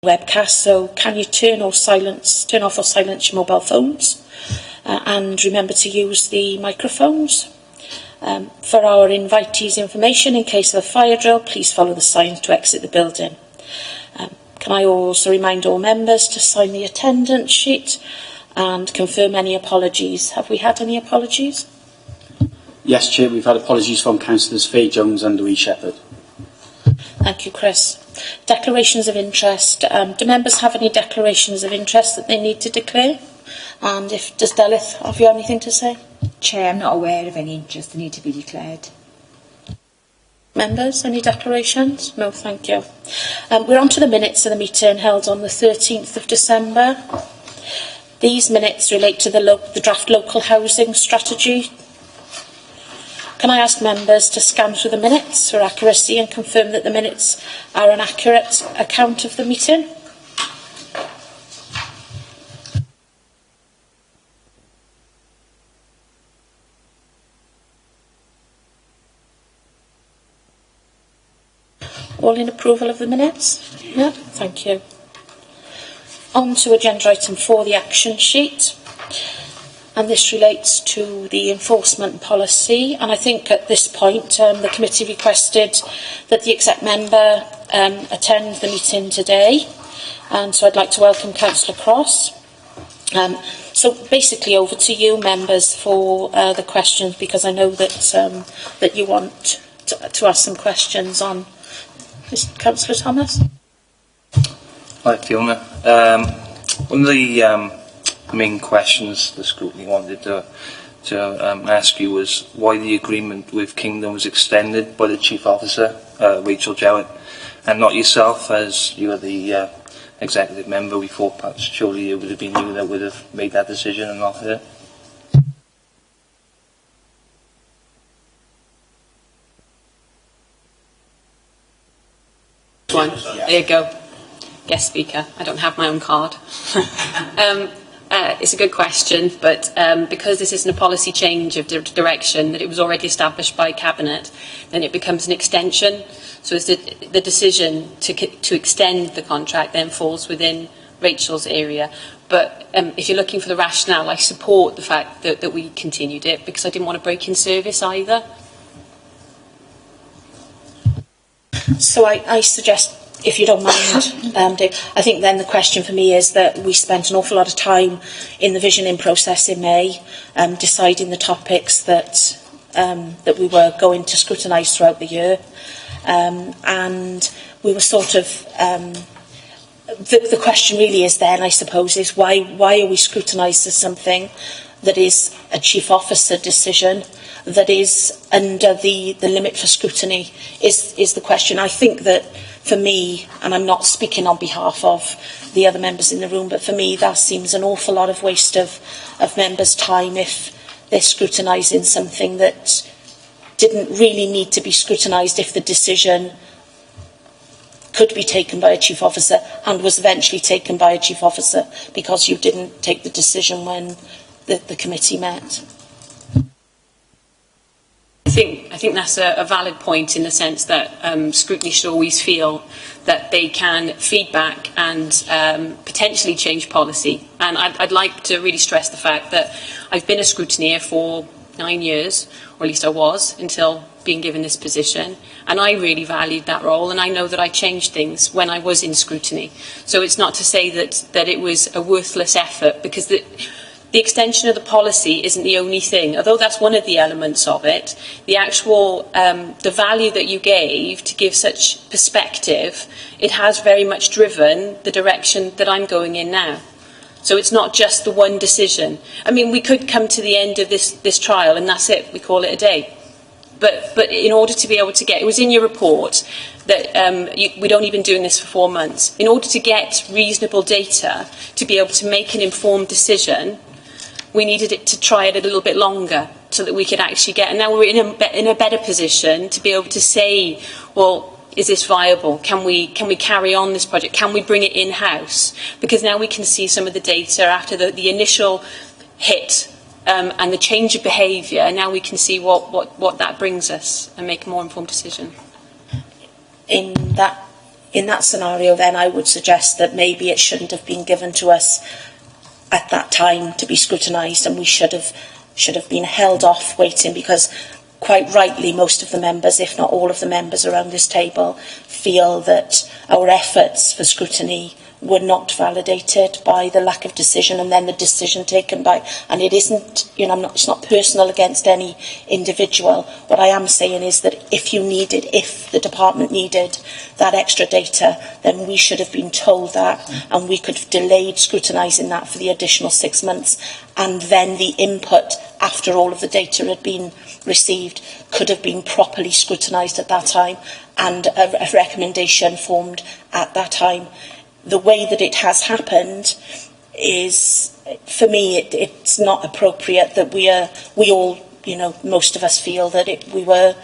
webcast, so can you turn off or silence your mobile phones, and remember to use the microphones. For our invitees' information, in case of a fire drill, please follow the signs to exit the building. Can I also remind all members to sign the attendance sheet and confirm any apologies? Have we had any apologies? Yes, Chair, we've had apologies from Councillors Faye Jones and Louise Shepherd. Thank you, Chris. Declarations of interest. Do members have any declarations of interest that they need to declare? And does Delith have you anything to say? Chair, I'm not aware of any interest that need to be declared. Members, any declarations? No, thank you. We're on to the minutes of the meeting held on the 13th of December. These minutes relate to the draft local housing strategy. Can I ask members to scan through the minutes for accuracy and confirm that the minutes are an accurate account of the meeting? All in approval of the minutes? Yeah, thank you. On to agenda item 4, the action sheet. And this relates to the enforcement policy. And I think at this point, the committee requested that the exec member attend the meeting today. And so I'd like to welcome Councillor Cross. So basically over to you, members, for the questions, because I know that that you want to ask some questions on Councillor Thomas. Hi, Fiona. One of the main questions the scrutiny wanted to ask you was why the agreement with Kingdom was extended by the Chief Officer, Rachel Jowett, and not yourself, as you are the executive member. We thought perhaps surely it would have been you that would have made that decision and not her. There you go. Guest speaker. I don't have my own card. It's a good question, but because this isn't a policy change of direction, that it was already established by Cabinet, then it becomes an extension. So the decision to extend the contract then falls within Rachel's area. But if you're looking for the rationale, I support the fact that we continued it because I didn't want to break in service either. So I suggest, if you don't mind, Dave, I think then the question for me is that we spent an awful lot of time in the visioning process in May, deciding the topics that we were going to scrutinise throughout the year, and we were sort of the question really is then, I suppose, is why are we scrutinising something that is a chief officer decision that is under the limit for scrutiny is the question. I think that for me, and I'm not speaking on behalf of the other members in the room, but for me that seems an awful lot of waste of members' time if they're scrutinising something that didn't really need to be scrutinised if the decision could be taken by a chief officer and was eventually taken by a chief officer because you didn't take the decision when the committee met. I think that's a valid point in the sense that scrutiny should always feel that they can feedback and potentially change policy. And I'd like to really stress the fact that I've been a scrutineer for 9 years, or at least I was, until being given this position. And I really valued that role, and I know that I changed things when I was in scrutiny. So it's not to say that it was a worthless effort, because the extension of the policy isn't the only thing, although that's one of the elements of it. The actual, the value that you gave to give such perspective, it has very much driven the direction that I'm going in now. So it's not just the one decision. I mean, we could come to the end of this trial and that's it, we call it a day. But in order to be able to get, it was in your report that we'd only been doing this for 4 months. In order to get reasonable data to be able to make an informed decision, we needed it to try it a little bit longer so that we could actually get, and now we're in a better position to be able to say, well, is this viable? Can we carry on this project? Can we bring it in-house? Because now we can see some of the data after the initial hit and the change of behaviour. Now we can see what that brings us and make a more informed decision. In that in that scenario, then I would suggest that maybe it shouldn't have been given to us at that time to be scrutinised, and we should have been held off waiting, because quite rightly most of the members, if not all of the members around this table, feel that our efforts for scrutiny were not validated by the lack of decision, and then the decision taken by, and it isn't, you know, it's not personal against any individual. What I am saying is that if the department needed that extra data, then we should have been told that, and we could have delayed scrutinising that for the additional 6 months, and then the input after all of the data had been received could have been properly scrutinised at that time, and a recommendation formed at that time. The way that it has happened is, for me, it's not appropriate that we all, you know, most of us feel that we were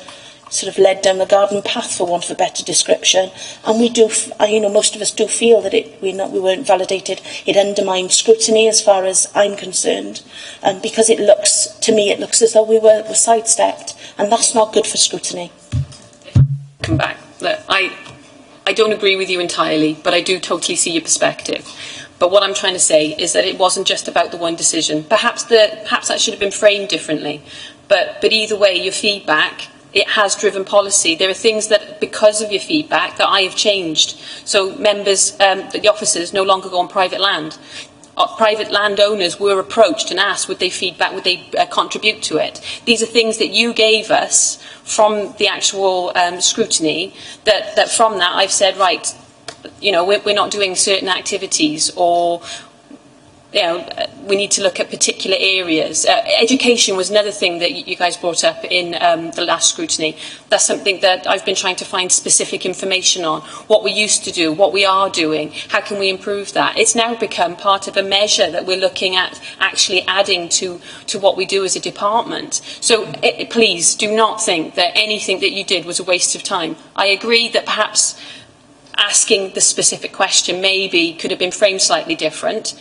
sort of led down the garden path, for want of a better description, and we do, you know, most of us do feel that we weren't validated. It undermined scrutiny, as far as I'm concerned, because it looks as though we were sidestepped, and that's not good for scrutiny. Come back. Look, I don't agree with you entirely, but I do totally see your perspective. But what I'm trying to say is that it wasn't just about the one decision. Perhaps that should have been framed differently. But either way, your feedback, it has driven policy. There are things that, because of your feedback, that I have changed. So members, the officers no longer go on private land. Private landowners were approached and asked would they feedback, would they contribute to it. These are things that you gave us from the actual scrutiny, that from that I've said, right, you know, we're not doing certain activities, or, you know, we need to look at particular areas. Education was another thing that you guys brought up in the last scrutiny. That's something that I've been trying to find specific information on. What we used to do, what we are doing, how can we improve that? It's now become part of a measure that we're looking at actually adding to what we do as a department. So please do not think that anything that you did was a waste of time. I agree that perhaps asking the specific question maybe could have been framed slightly different,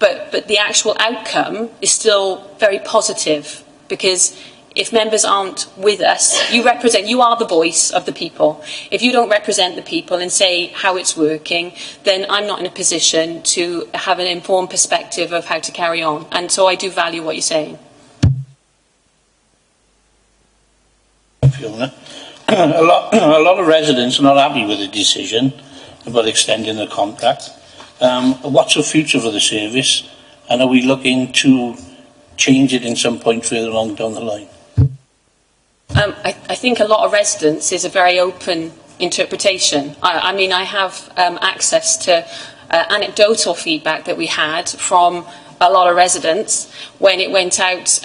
but the actual outcome is still very positive, because if members aren't with us, you are the voice of the people. If you don't represent the people and say how it's working, then I'm not in a position to have an informed perspective of how to carry on. And so I do value what you're saying. Fiona. A lot of residents are not happy with the decision about extending the contract. What's the future for the service, and are we looking to change it in some point further along down the line? I think a lot of residents is a very open interpretation. I mean, I have access to anecdotal feedback that we had from a lot of residents when it went out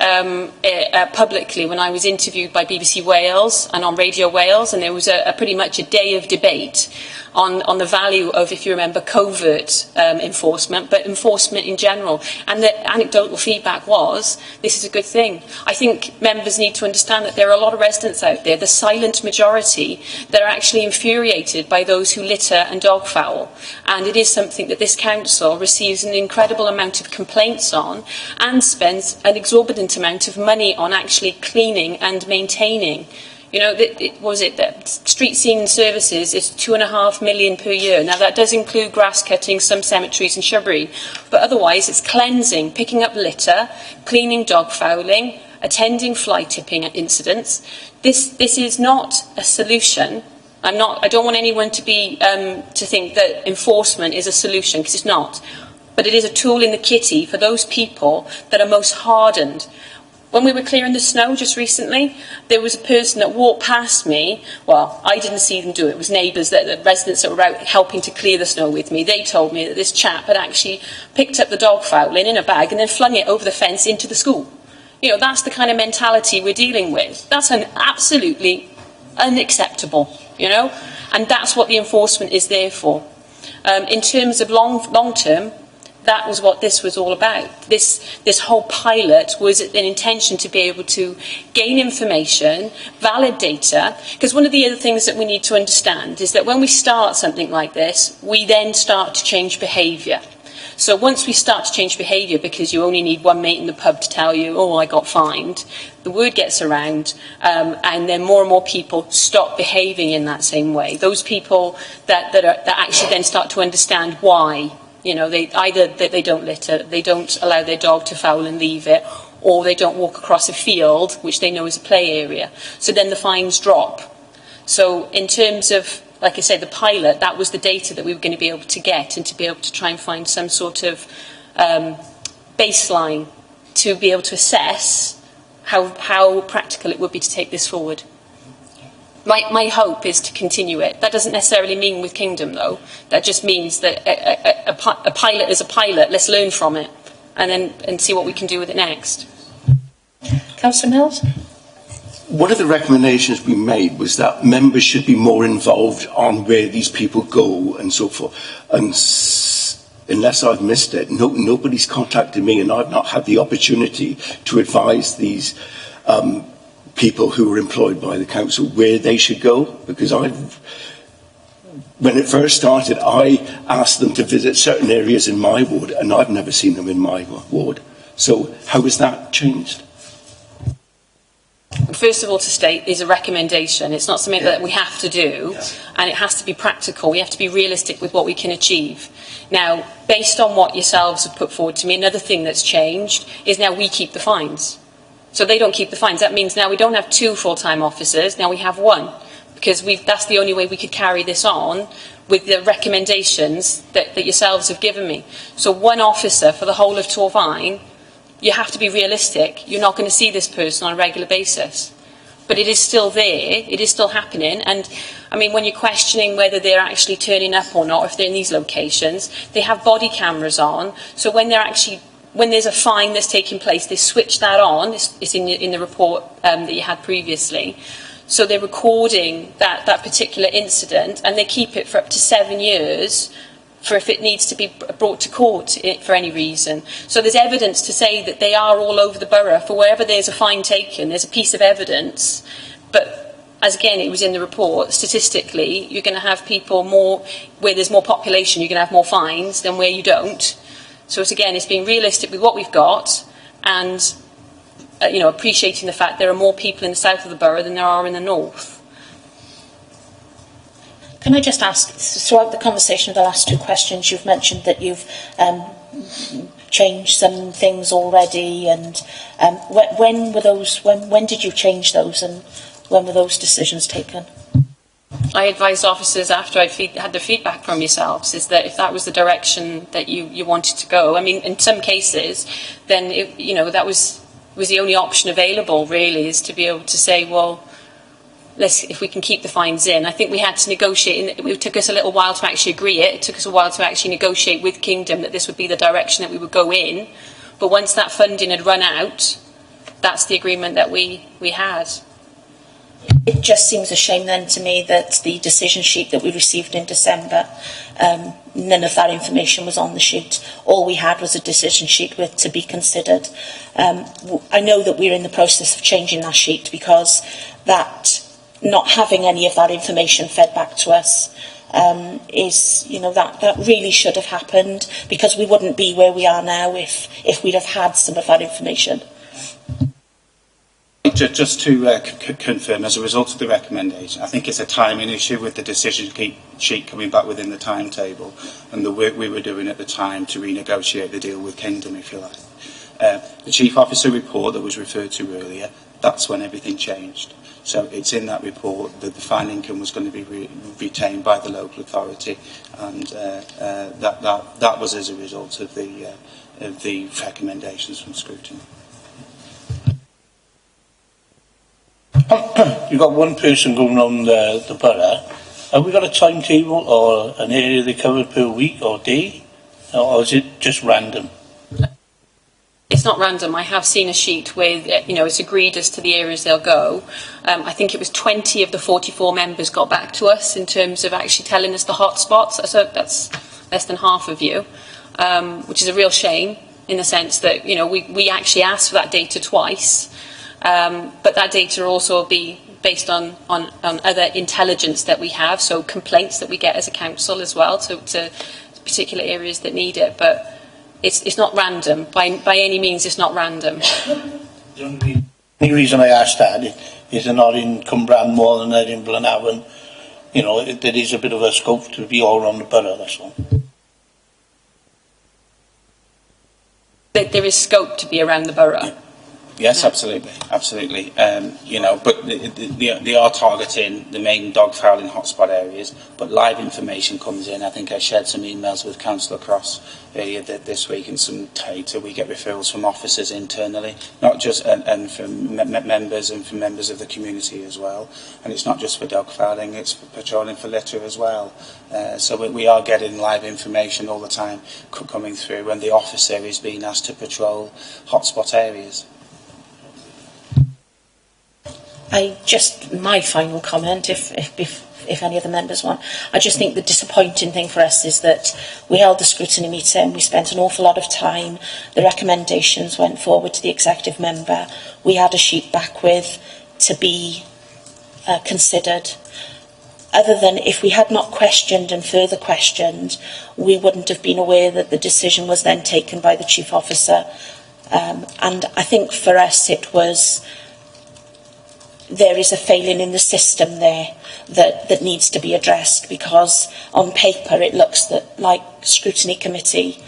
publicly, when I was interviewed by BBC Wales and on Radio Wales, and there was pretty much a day of debate on the value of, if you remember, covert enforcement, but enforcement in general. And the anecdotal feedback was, this is a good thing. I think members need to understand that there are a lot of residents out there, the silent majority, that are actually infuriated by those who litter and dogfowl. And it is something that this council receives an incredible amount of complaints on, and spends an exorbitant amount of money on actually cleaning and maintaining. You know, that street scene services is £2.5 million per year. Now, that does include grass cutting, some cemeteries and shrubbery, but otherwise it's cleansing, picking up litter, cleaning dog fouling, attending fly tipping incidents. This is not a solution. I don't want anyone to be to think that enforcement is a solution, because it's not. But it is a tool in the kitty for those people that are most hardened. When we were clearing the snow just recently, there was a person that walked past me. Well, I didn't see them do it. It was neighbours, the residents that were out helping to clear the snow with me. They told me that this chap had actually picked up the dog fouling in a bag and then flung it over the fence into the school. You know, that's the kind of mentality we're dealing with. That's absolutely unacceptable, you know, and that's what the enforcement is there for. In terms of long term, that was what this was all about. This whole pilot was an intention to be able to gain information, valid data, because one of the other things that we need to understand is that when we start something like this, we then start to change behaviour. So once we start to change behaviour, because you only need one mate in the pub to tell you, oh, I got fined, the word gets around, and then more and more people stop behaving in that same way. Those people that actually then start to understand why. You know, they don't litter, they don't allow their dog to foul and leave it, or they don't walk across a field, which they know is a play area. So then the fines drop. So in terms of, like I said, the pilot, that was the data that we were going to be able to get, and to be able to try and find some sort of baseline to be able to assess how practical it would be to take this forward. My hope is to continue it. That doesn't necessarily mean with Kingdom, though. That just means that a pilot is a pilot. Let's learn from it, and see what we can do with it next. Councillor Mills? One of the recommendations we made was that members should be more involved on where these people go and so forth. And unless I've missed it, nobody's contacted me, and I've not had the opportunity to advise these people who are employed by the council where they should go, because when it first started, I asked them to visit certain areas in my ward, and I've never seen them in my ward. So how has that changed? First of all, to state, is a recommendation. It's not something that we have to do, and it has to be practical. We have to be realistic with what we can achieve. Now, based on what yourselves have put forward to me, another thing that's changed is now we keep the fines. So they don't keep the fines. That means now we don't have 2 full-time officers, now we have 1. Because that's the only way we could carry this on with the recommendations that yourselves have given me. So 1 officer for the whole of Torfaen, you have to be realistic. You're not going to see this person on a regular basis. But it is still there, it is still happening. And I mean, when you're questioning whether they're actually turning up or not, if they're in these locations, they have body cameras on. So when there's a fine that's taking place, they switch that on. It's in the report that you had previously. So they're recording that particular incident, and they keep it for up to 7 years for if it needs to be brought to court for any reason. So there's evidence to say that they are all over the borough. For wherever there's a fine taken, there's a piece of evidence. But as again, it was in the report, statistically, you're going to have people more, where there's more population, you're going to have more fines than where you don't. So it's being realistic with what we've got, and appreciating the fact there are more people in the south of the borough than there are in the north. Can I just ask, throughout the conversation of the last 2 questions, you've mentioned that you've changed some things already, and when were those? When did you change those, and when were those decisions taken? I advised officers after I had the feedback from yourselves, is that if that was the direction that you wanted to go, I mean, in some cases, then that was the only option available. Really, is to be able to say, well, if we can keep the fines in. I think we had to negotiate, and it took us a little while to actually agree it. It took us a while to actually negotiate with Kingdom that this would be the direction that we would go in. But once that funding had run out, that's the agreement that we had. It just seems a shame then to me that the decision sheet that we received in December, none of that information was on the sheet. All we had was a decision sheet with to be considered. I know that we're in the process of changing that sheet, because that not having any of that information fed back to us is, that really should have happened, because we wouldn't be where we are now if we'd have had some of that information. Just to confirm, as a result of the recommendation, I think it's a timing issue with the decision sheet coming back within the timetable and the work we were doing at the time to renegotiate the deal with Kingdom, if you like. The Chief Officer report that was referred to earlier, that's when everything changed. So it's in that report that the fine income was going to be retained by the local authority, and that was as a result of the recommendations from scrutiny. You've got 1 person going on the borough. Have we got a timetable or an area they cover per week or day, or is it just random? It's not random. I have seen a sheet with, it's agreed as to the areas they'll go. I think it was 20 of the 44 members got back to us in terms of actually telling us the hotspots. So that's less than half of you, which is a real shame in the sense that, we actually asked for that data twice. But that data also will be based on other intelligence that we have, so complaints that we get as a council as well to particular areas that need it. But It's not random. By any means, it's not random. The only reason I asked that is they're not in Cumbrae more than they're in Blenavon. You know, there is a bit of a scope to be all around the borough, that's all. There is scope to be around the borough. Yes, absolutely, absolutely. You know, but they are targeting the main dog fouling hotspot areas, but live information comes in. I think I shared some emails with Councillor Cross earlier this week and some data. We get referrals from officers internally, not just and from members and from members of the community as well. And it's not just for dog fouling; it's for patrolling for litter as well. So we are getting live information all the time coming through, and the officer is being asked to patrol hotspot areas. My final comment, if any of the members want, I just think the disappointing thing for us is that we held the scrutiny meeting, we spent an awful lot of time, the recommendations went forward to the executive member, we had a sheet back with to be considered. Other than if we had not questioned and further questioned, we wouldn't have been aware that the decision was then taken by the chief officer. And I think for us it was, there is a failing in the system there that needs to be addressed, because on paper it looks that, like scrutiny committee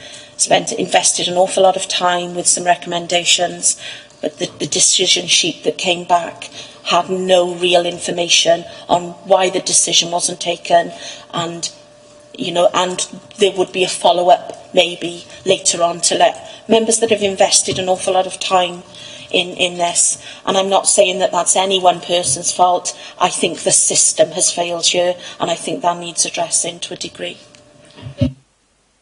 invested an awful lot of time with some recommendations, but the decision sheet that came back had no real information on why the decision wasn't taken, and there would be a follow-up maybe later on to let members that have invested an awful lot of time in this, and I'm not saying that that's any one person's fault. I think the system has failed here, and I think that needs addressing to a degree.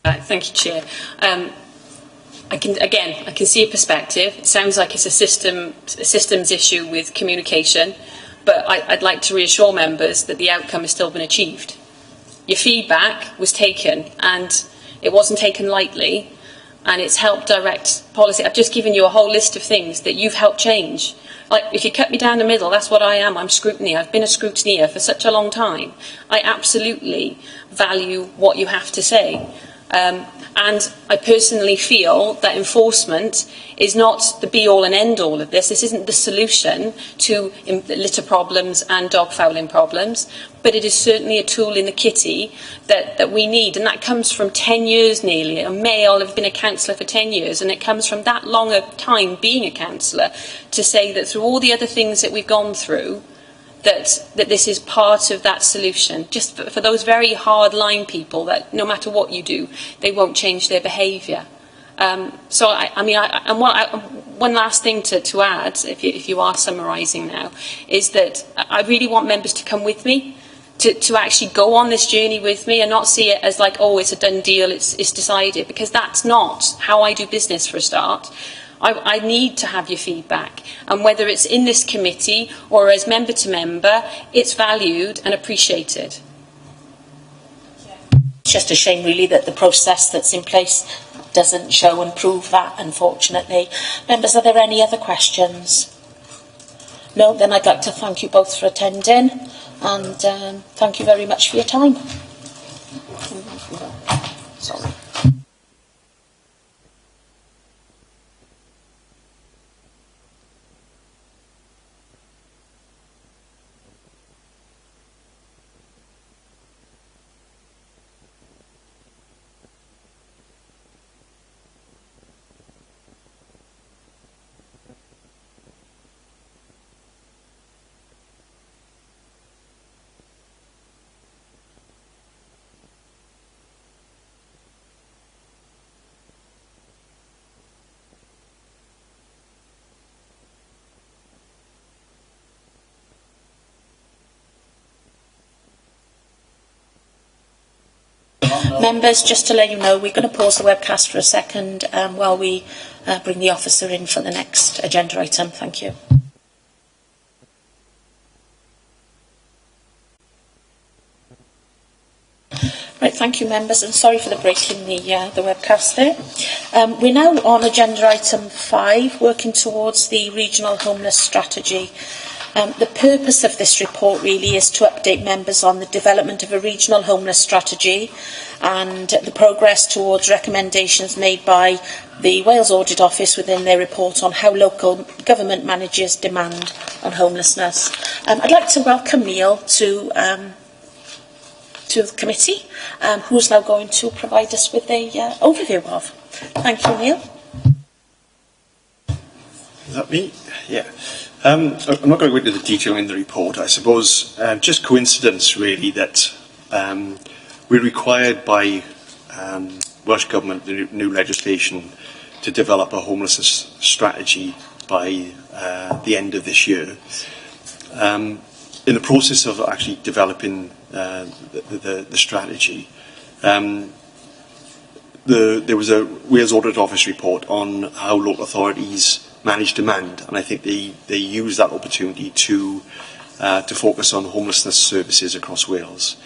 Thank you, Chair. I can see a perspective. It sounds like it's a systems issue with communication, but I'd like to reassure members that the outcome has still been achieved. Your feedback was taken, and it wasn't taken lightly, and it's helped direct policy. I've just given you a whole list of things that you've helped change. Like, if you cut me down the middle, that's what I am. I'm scrutiny. I've been a scrutineer for such a long time. I absolutely value what you have to say. And I personally feel that enforcement is not the be-all and end-all of this. This isn't the solution to litter problems and dog fouling problems, but it is certainly a tool in the kitty that we need. And that comes from 10 years nearly. A male, I've been a councillor for 10 years, and it comes from that long a time being a councillor to say that through all the other things that we've gone through, that this is part of that solution, just for those very hard-line people that no matter what you do, they won't change their behaviour. So, one last thing to add, if you are summarising now, is that I really want members to come with me, to actually go on this journey with me and not see it as like, oh, it's a done deal, it's decided, because that's not how I do business for a start. I need to have your feedback, and whether it's in this committee or as member to member, it's valued and appreciated. It's just a shame really that the process that's in place doesn't show and prove that, unfortunately. Members, are there any other questions? No, then I'd like to thank you both for attending, and thank you very much for your time. Sorry. Members, just to let you know, we're going to pause the webcast for a second while we bring the officer in for the next agenda item. Thank you. Right, thank you, members, and sorry for the break in the webcast there. We're now on agenda item 5, working towards the regional homeless strategy. The purpose of this report really is to update members on the development of a regional homeless strategy and the progress towards recommendations made by the Wales Audit Office within their report on how local government manages demand on homelessness. I'd like to welcome Neil to the committee, who's now going to provide us with a overview of. Thank you, Neil. Is that me? Yeah. I'm not going to go into the detail in the report. I suppose just coincidence really that we're required by Welsh Government, the new legislation, to develop a homelessness strategy by the end of this year. In the process of actually developing the strategy, there was a Wales Audit Office report on how local authorities manage demand, and I think they use that opportunity to focus on homelessness services across Wales.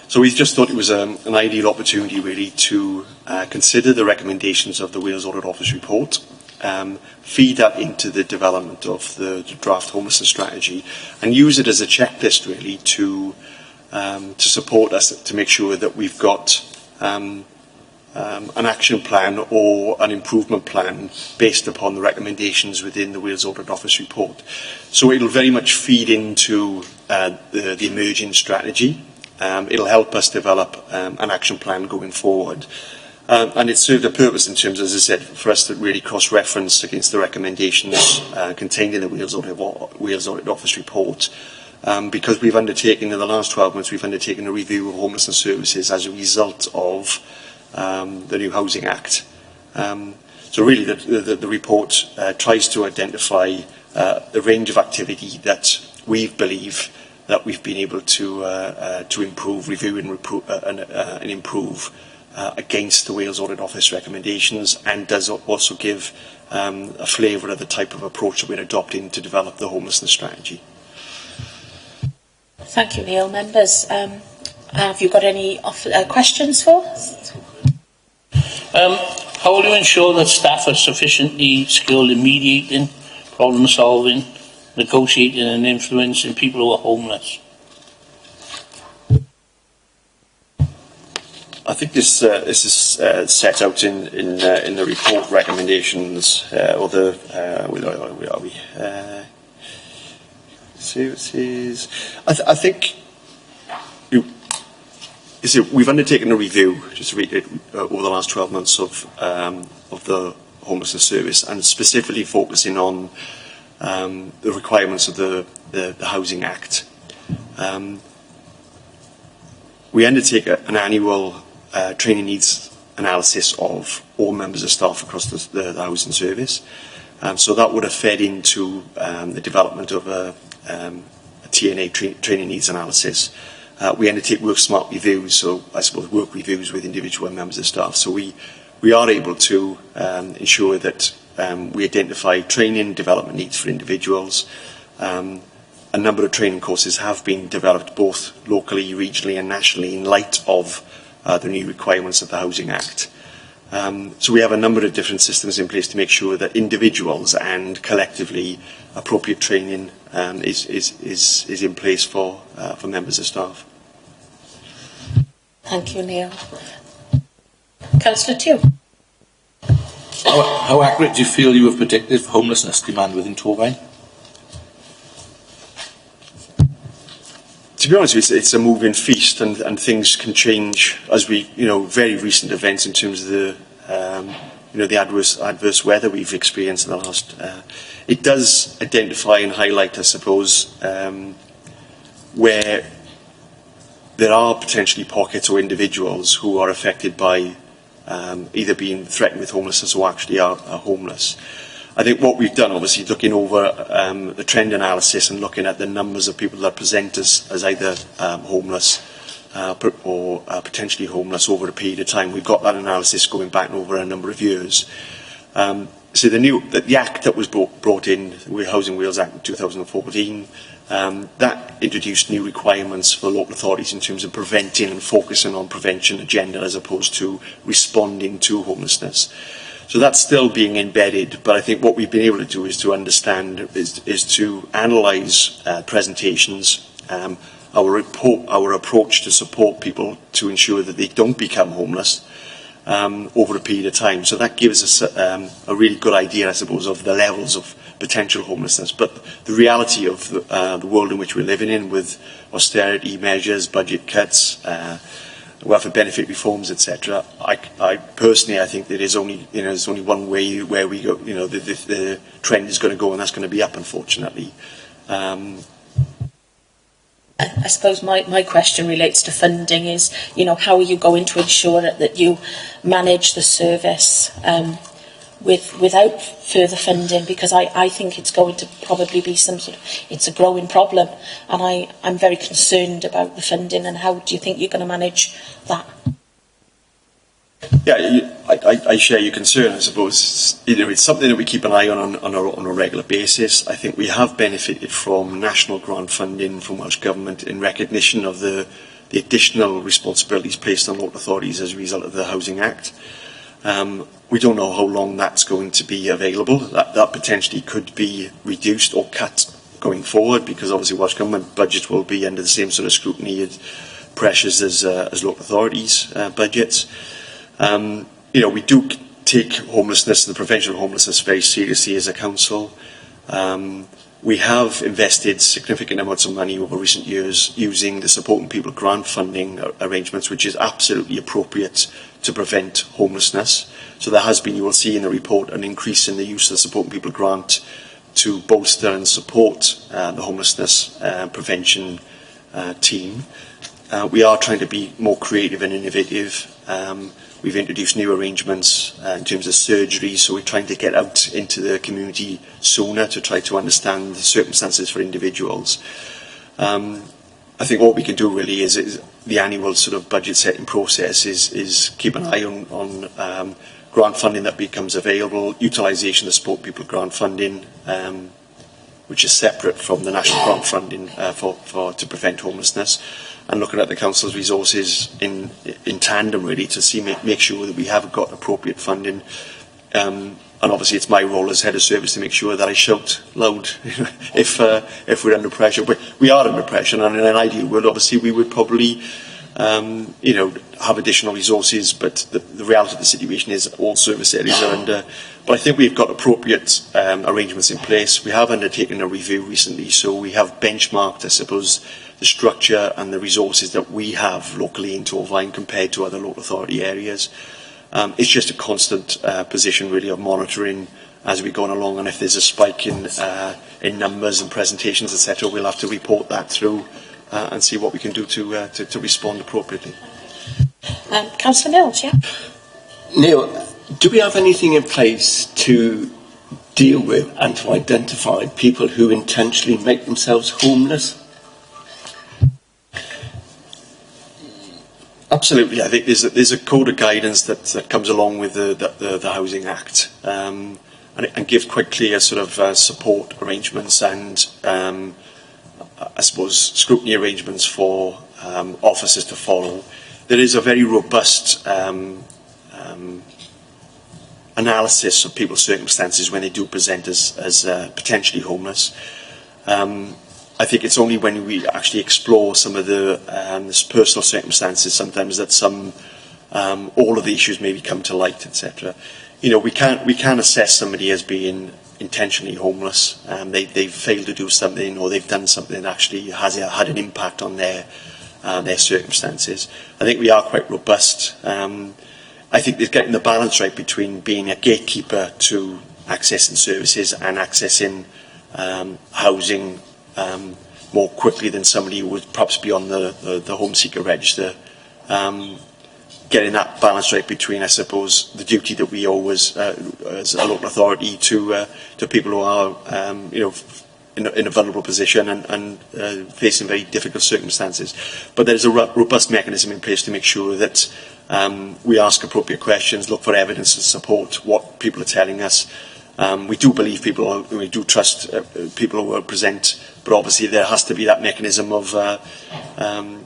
So we just thought it was an ideal opportunity really to consider the recommendations of the Wales Audit Office report, feed that into the development of the draft homelessness strategy, and use it as a checklist really to support us to make sure that we've got an action plan or an improvement plan based upon the recommendations within the Wales Audit Office report. So it'll very much feed into the emerging strategy. It'll help us develop an action plan going forward. And it served a purpose in terms, as I said, for us to really cross-reference against the recommendations contained in the Wales Audit Office report. Because we've undertaken, in the last 12 months, we've undertaken a review of homelessness services as a result of the new Housing Act. So really the report tries to identify the range of activity that we believe that we've been able to improve, review and improve against the Wales Audit Office recommendations, and does also give a flavour of the type of approach that we're adopting to develop the homelessness strategy. Thank you, Neil. Members, have you got any questions for us? How will you ensure that staff are sufficiently skilled in mediating, problem solving, negotiating and influencing people who are homeless? I think this is set out in the report recommendations, or the where are we? See what it says. I think we've undertaken a review, just to read it, over the last 12 months of the homelessness service, and specifically focusing on the requirements of the Housing Act. We undertake an annual training needs analysis of all members of staff across the housing service. So that would have fed into the development of a TNA training needs analysis. We undertake work smart reviews, so I suppose work reviews with individual members of staff. So we are able to ensure that we identify training and development needs for individuals. A number of training courses have been developed both locally, regionally and nationally in light of the new requirements of the Housing Act. So we have a number of different systems in place to make sure that individuals and collectively appropriate training is in place for members of staff. Thank you, Neil. Councillor Tew. How accurate do you feel you have predicted homelessness demand within Torfaen? To be honest with you, it's a moving feast, and things can change as very recent events in terms of the adverse weather we've experienced in the last. It does identify and highlight, I suppose, where there are potentially pockets or individuals who are affected by either being threatened with homelessness or actually are homeless. I think what we've done, obviously, looking over the trend analysis and looking at the numbers of people that present as either homeless or potentially homeless over a period of time, we've got that analysis going back over a number of years. So the Act that was brought in, the Housing Wales Act in 2014, that introduced new requirements for local authorities in terms of preventing and focusing on prevention agenda as opposed to responding to homelessness. So that's still being embedded, but I think what we've been able to do is to understand, is to analyse presentations, our approach to support people to ensure that they don't become homeless over a period of time. So that gives us a really good idea, I suppose, of the levels of potential homelessness. But the reality of the world in which we're living in, with austerity measures, budget cuts, welfare benefit reforms, etc. I personally, I think there's only one way where we go. The trend is going to go, and that's going to be up, unfortunately. I suppose my question relates to funding. Is, how are you going to ensure that you manage the service without further funding? Because I think it's going to probably be it's a growing problem, and I'm very concerned about the funding. And how do you think you're going to manage that? Yeah, I share your concern. I suppose it's something that we keep an eye on a regular basis. I think we have benefited from national grant funding from Welsh Government in recognition of the additional responsibilities placed on local authorities as a result of the Housing Act. We don't know how long that's going to be available. That potentially could be reduced or cut going forward, because obviously Welsh Government budgets will be under the same sort of scrutiny and pressures as local authorities' budgets. We do take homelessness and the prevention of homelessness very seriously as a council. We have invested significant amounts of money over recent years using the Supporting People grant funding arrangements, which is absolutely appropriate to prevent homelessness. So there has been, you will see in the report, an increase in the use of the Supporting People grant to bolster and support the homelessness prevention team. We are trying to be more creative and innovative. We've introduced new arrangements in terms of surgery, so we're trying to get out into the community sooner to try to understand the circumstances for individuals. I think what we can do really is the annual sort of budget setting process is keep an eye on grant funding that becomes available, utilisation of Support People grant funding, which is separate from the national grant funding to prevent homelessness, and looking at the council's resources in tandem really to make sure that we have got appropriate funding. And obviously it's my role as head of service to make sure that I shout loud if we're under pressure. But we are under pressure, and in an ideal world obviously we would probably have additional resources, but the reality of the situation is all service areas are under. But I think we've got appropriate arrangements in place. We have undertaken a review recently, so we have benchmarked, I suppose, the structure and the resources that we have locally in Torfaen compared to other local authority areas. It's just a constant position really of monitoring as we go along, and if there's a spike in numbers and presentations, etc., we'll have to report that through and see what we can do to respond appropriately. Councillor Mills, yeah? Neil, do we have anything in place to deal with and to identify people who intentionally make themselves homeless? Absolutely. I think there's a code of guidance that comes along with the Housing Act, and gives quite clear sort of support arrangements and I suppose scrutiny arrangements for officers to follow. There is a very robust analysis of people's circumstances when they do present as potentially homeless. I think it's only when we actually explore some of the personal circumstances sometimes that all of the issues maybe come to light, etc. We can't assess somebody as being intentionally homeless. They've failed to do something, or they've done something that actually has had an impact on their circumstances. I think we are quite robust. I think there's getting the balance right between being a gatekeeper to accessing services and accessing housing more quickly than somebody who would perhaps be on the home seeker register. Getting that balance right between, I suppose, the duty that we owe as a local authority to people who are, in a vulnerable position and facing very difficult circumstances. But there's a robust mechanism in place to make sure that we ask appropriate questions, look for evidence to support what people are telling us. We do believe people, we do trust people who will present, but obviously there has to be that mechanism of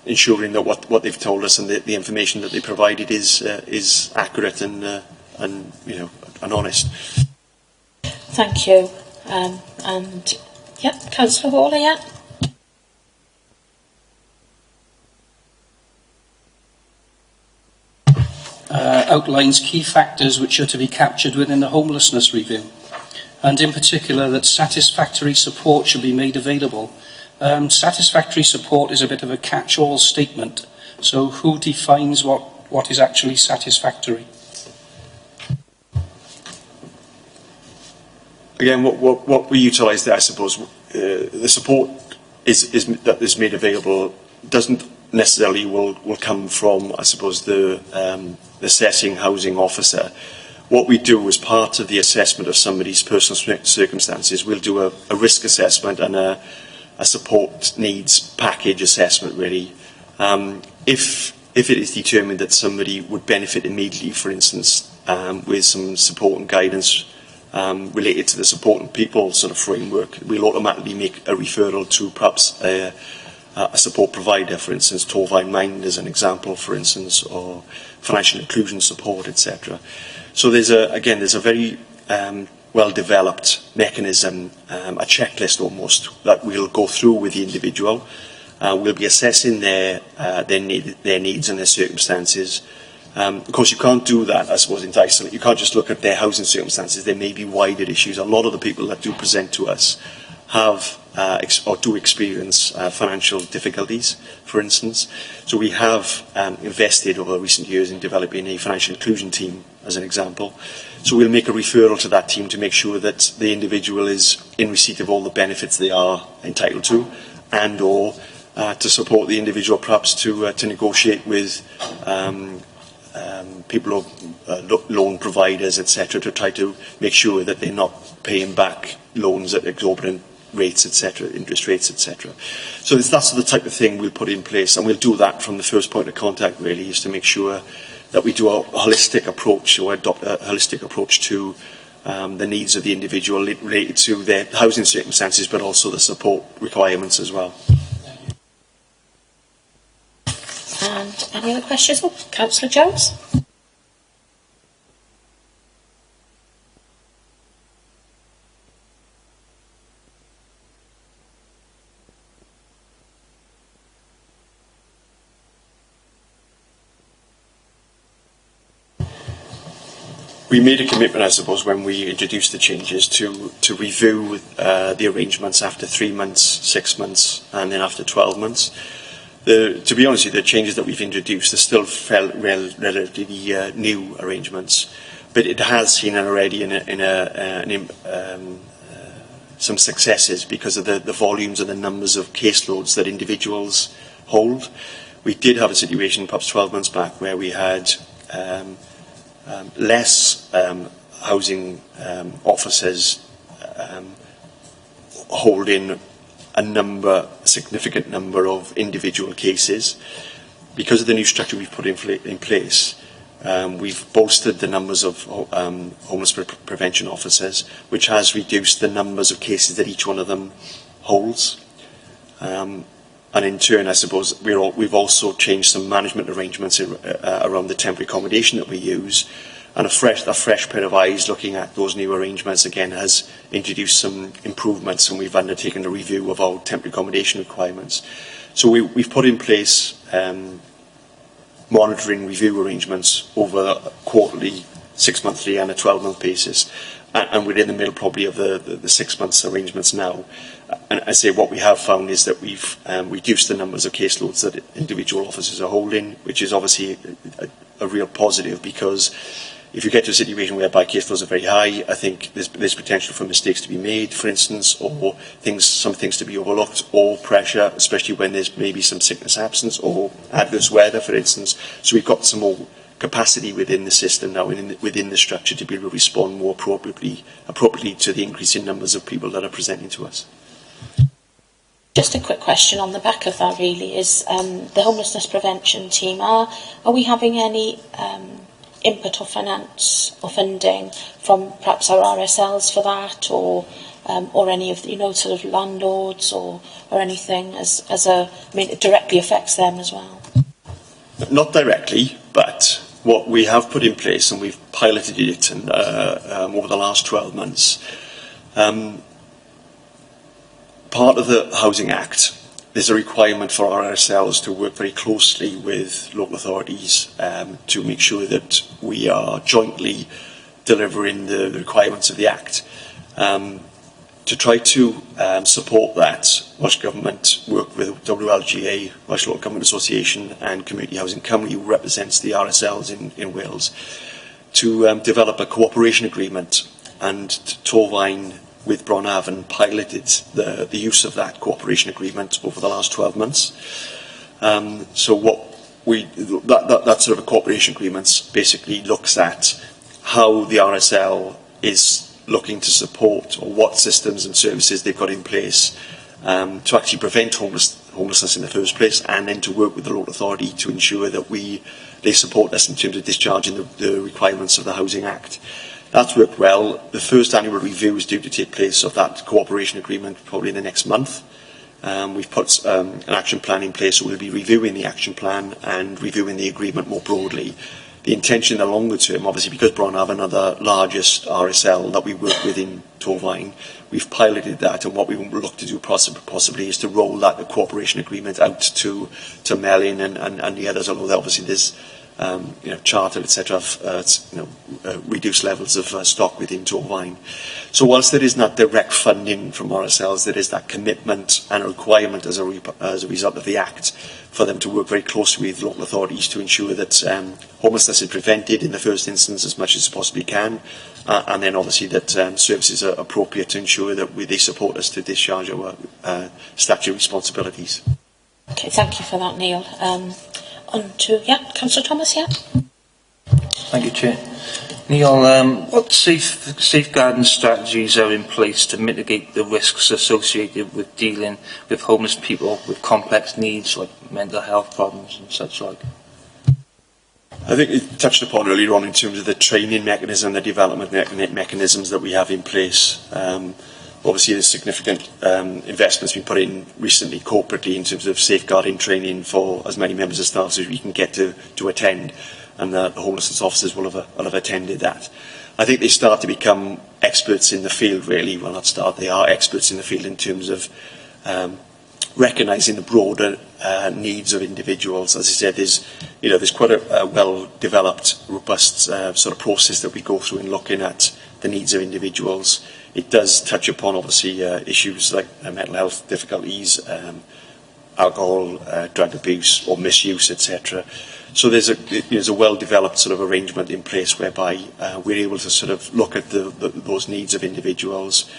ensuring that what they've told us and the information that they provided is accurate and and honest. Thank you. And, yeah, Councillor Hawley, yeah. Outlines key factors which are to be captured within the homelessness review, and in particular that satisfactory support should be made available. Satisfactory support is a bit of a catch-all statement, so who defines what is actually satisfactory? Again, what we utilise there, I suppose, the support that is made available doesn't necessarily will come from, I suppose, the assessing housing officer. What we do as part of the assessment of somebody's personal circumstances, we'll do a risk assessment and a support needs package assessment, really. If it is determined that somebody would benefit immediately, for instance, with some support and guidance related to the support and people sort of framework, we'll automatically make a referral to perhaps a support provider, for instance, Torvine Mind as an example, for instance, or financial inclusion support, etc. So there's a very well-developed mechanism, a checklist almost, that we'll go through with the individual. We'll be assessing their needs and their circumstances. Of course, you can't do that, I suppose, in isolation. You can't just look at their housing circumstances. There may be wider issues. A lot of the people that do present to us have or do experience financial difficulties, for instance. So we have invested over recent years in developing a financial inclusion team, as an example. So we'll make a referral to that team to make sure that the individual is in receipt of all the benefits they are entitled to, and or to support the individual perhaps to negotiate with people, loan providers, etc., to try to make sure that they're not paying back loans at exorbitant rates, etc., interest rates, etc. So that's the type of thing we'll put in place, and we'll do that from the first point of contact, really, is to make sure that we do a holistic approach, or adopt a holistic approach to the needs of the individual related to their housing circumstances, but also the support requirements as well. And any other questions? Oh, Councillor Jones. We made a commitment, I suppose, when we introduced the changes to review the arrangements after 3 months, 6 months, and then after 12 months. To be honest with you, the changes that we've introduced are still relatively new arrangements, but it has seen already some successes because of the volumes and the numbers of caseloads that individuals hold. We did have a situation perhaps 12 months back where we had less housing officers holding a significant number of individual cases. Because of the new structure we've put in place, we've bolstered the numbers of homeless prevention officers, which has reduced the numbers of cases that each one of them holds. And in turn, I suppose, we've also changed some management arrangements around the temporary accommodation that we use, and a fresh pair of eyes looking at those new arrangements again has introduced some improvements, and we've undertaken a review of our temporary accommodation requirements. So we've put in place monitoring review arrangements over a quarterly, 6-monthly and a 12-month basis, and we're in the middle probably of the 6 months arrangements now. And I say what we have found is that we've reduced the numbers of caseloads that individual officers are holding, which is obviously a real positive, because if you get to a situation whereby caseloads are very high, I think there's potential for mistakes to be made, for instance, or some things to be overlooked, or pressure, especially when there's maybe some sickness absence or adverse weather, for instance. So we've got some more capacity within the system now, within the structure, to be able to respond more appropriately to the increasing numbers of people that are presenting to us. Just a quick question on the back of that, really, is the homelessness prevention team, are we having any input or finance or funding from perhaps our RSLs for that, or any of the, sort of landlords or anything it directly affects them as well? Not directly, but what we have put in place, and we've piloted it over the last 12 months, part of the Housing Act, there's a requirement for our RSLs to work very closely with local authorities to make sure that we are jointly delivering the requirements of the Act. To try to support that, Welsh Government worked with WLGA, Welsh Local Government Association, and Community Housing Cymru, who represents the RSLs in Wales, to develop a cooperation agreement, and Torfaen with Bronavon piloted the use of that cooperation agreement over the last 12 months. So that sort of a cooperation agreement basically looks at how the RSL is looking to support, or what systems and services they've got in place to actually prevent homelessness in the first place, and then to work with the local authority to ensure that they support us in terms of discharging the requirements of the Housing Act. That's worked well. The first annual review is due to take place of that cooperation agreement probably in the next month. We've put an action plan in place, so we'll be reviewing the action plan and reviewing the agreement more broadly. The intention in the longer term, obviously, because Bronavon are the largest RSL that we work with in Torfaen, we've piloted that, and what we will look to do possibly is to roll that cooperation agreement out to Melin and the others, although obviously there's charter, etc., reduced levels of stock within Torfaen. So whilst there is not direct funding from RSLs, there is that commitment and a requirement as a result of the Act for them to work very closely with local authorities to ensure that homelessness is prevented in the first instance as much as possibly can, and then obviously that services are appropriate to ensure that they support us to discharge our statutory responsibilities. Okay, thank you for that, Neil. On to, Councillor Thomas, Thank you, Chair. Neil, what safeguarding strategies are in place to mitigate the risks associated with dealing with homeless people with complex needs like mental health problems and such like? I think it touched upon earlier on in terms of the training mechanism, the development mechanisms that we have in place. Obviously, there's significant investments been put in recently corporately in terms of safeguarding training for as many members of staff as we can get to attend, and the homelessness officers will have attended that. I think they start to become experts in the field, really. Well, not start, they are experts in the field in terms of recognising the broader needs of individuals. As I said, there's quite a well-developed, robust sort of process that we go through in looking at the needs of individuals. It does touch upon, obviously, issues like mental health difficulties, alcohol, drug abuse or misuse, etc. So there's a well-developed sort of arrangement in place whereby we're able to sort of look at those needs of individuals.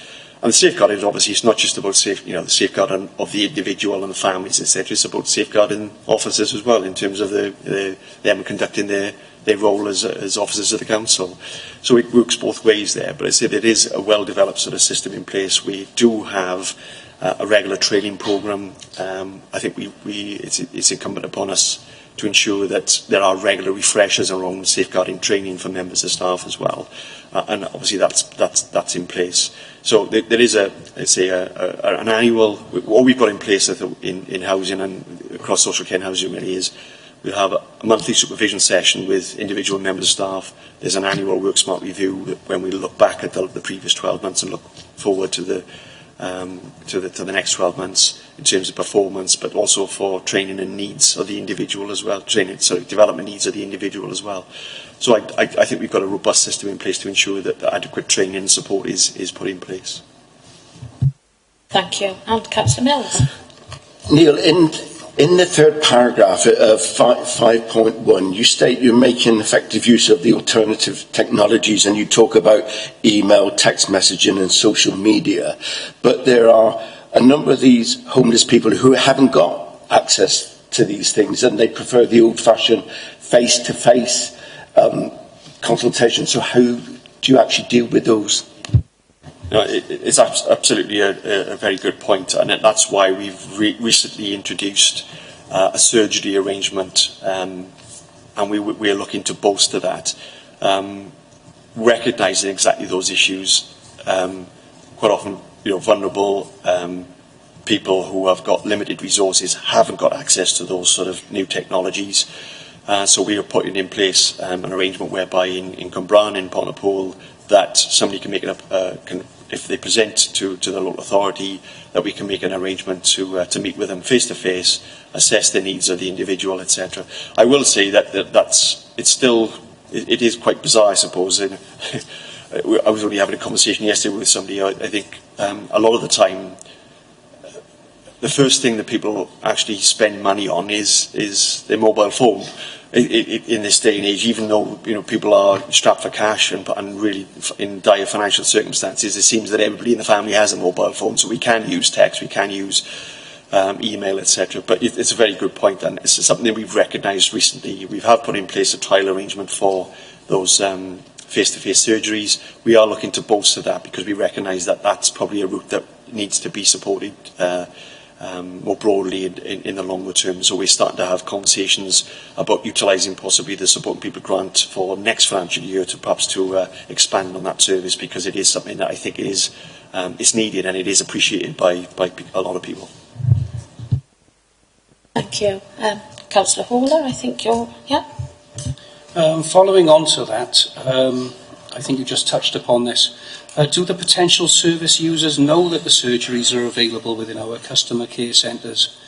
And the safeguarding, obviously, it's not just about the safeguarding of the individual and the families, etc. It's about safeguarding officers as well in terms of them conducting their role as officers of the council. So it works both ways there. But I say there is a well-developed sort of system in place. We do have a regular training programme. I think it's incumbent upon us to ensure that there are regular refreshers around safeguarding training for members of staff as well. And obviously that's in place. So there is an annual, what we've got in place in housing and across social care and housing really is we have a monthly supervision session with individual members of staff. There's an annual work smart review when we look back at the previous 12 months and look forward to the next 12 months in terms of performance, but also for training and needs of the individual as well, development needs of the individual as well. So I think we've got a robust system in place to ensure that adequate training and support is put in place. Thank you. And Councillor Mills. Neil, in the third paragraph of 5.1, you state you're making effective use of the alternative technologies, and you talk about email, text messaging and social media. But there are a number of these homeless people who haven't got access to these things, and they prefer the old-fashioned face-to-face consultation. So how do you actually deal with those? No, it's absolutely a very good point, and that's why we've recently introduced a surgery arrangement, and we're looking to bolster that, recognising exactly those issues. Quite often, vulnerable people who have got limited resources haven't got access to those sort of new technologies. So we are putting in place an arrangement whereby in Cwmbran, in Pontypool, that somebody can make if they present to the local authority, that we can make an arrangement to meet with them face to face, assess the needs of the individual, etc. I will say that it is quite bizarre, I suppose. I was only having a conversation yesterday with somebody. I think a lot of the time, the first thing that people actually spend money on is their mobile phone. In this day and age, even though people are strapped for cash and really in dire financial circumstances, it seems that everybody in the family has a mobile phone, so we can use text, we can use email, etc. But it's a very good point, and it's something that we've recognised recently. We have put in place a trial arrangement for those face-to-face surgeries. We are looking to bolster that because we recognise that that's probably a route that needs to be supported more broadly in the longer term. So we're starting to have conversations about utilising possibly the Supporting People grant for next financial year to perhaps expand on that service, because it is something that I think is needed and it is appreciated by a lot of people. Thank you. Councillor Hawler, I think you're... Yeah. Following on to that, I think you just touched upon this. Do the potential service users know that the surgeries are available within our customer care centres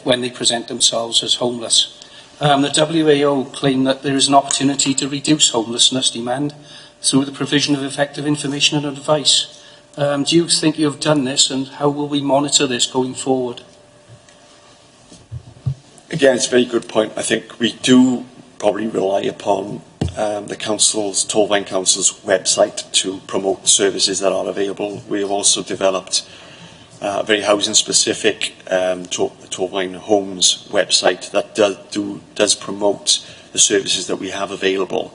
when they present themselves as homeless? The WAO claim that there is an opportunity to reduce homelessness demand through the provision of effective information and advice. Do you think you have done this, and how will we monitor this going forward? Again, it's a very good point. I think we do probably rely upon the Torfaen Council's website to promote services that are available. We have also developed a very housing-specific Torfaen Homes website that does promote the services that we have available.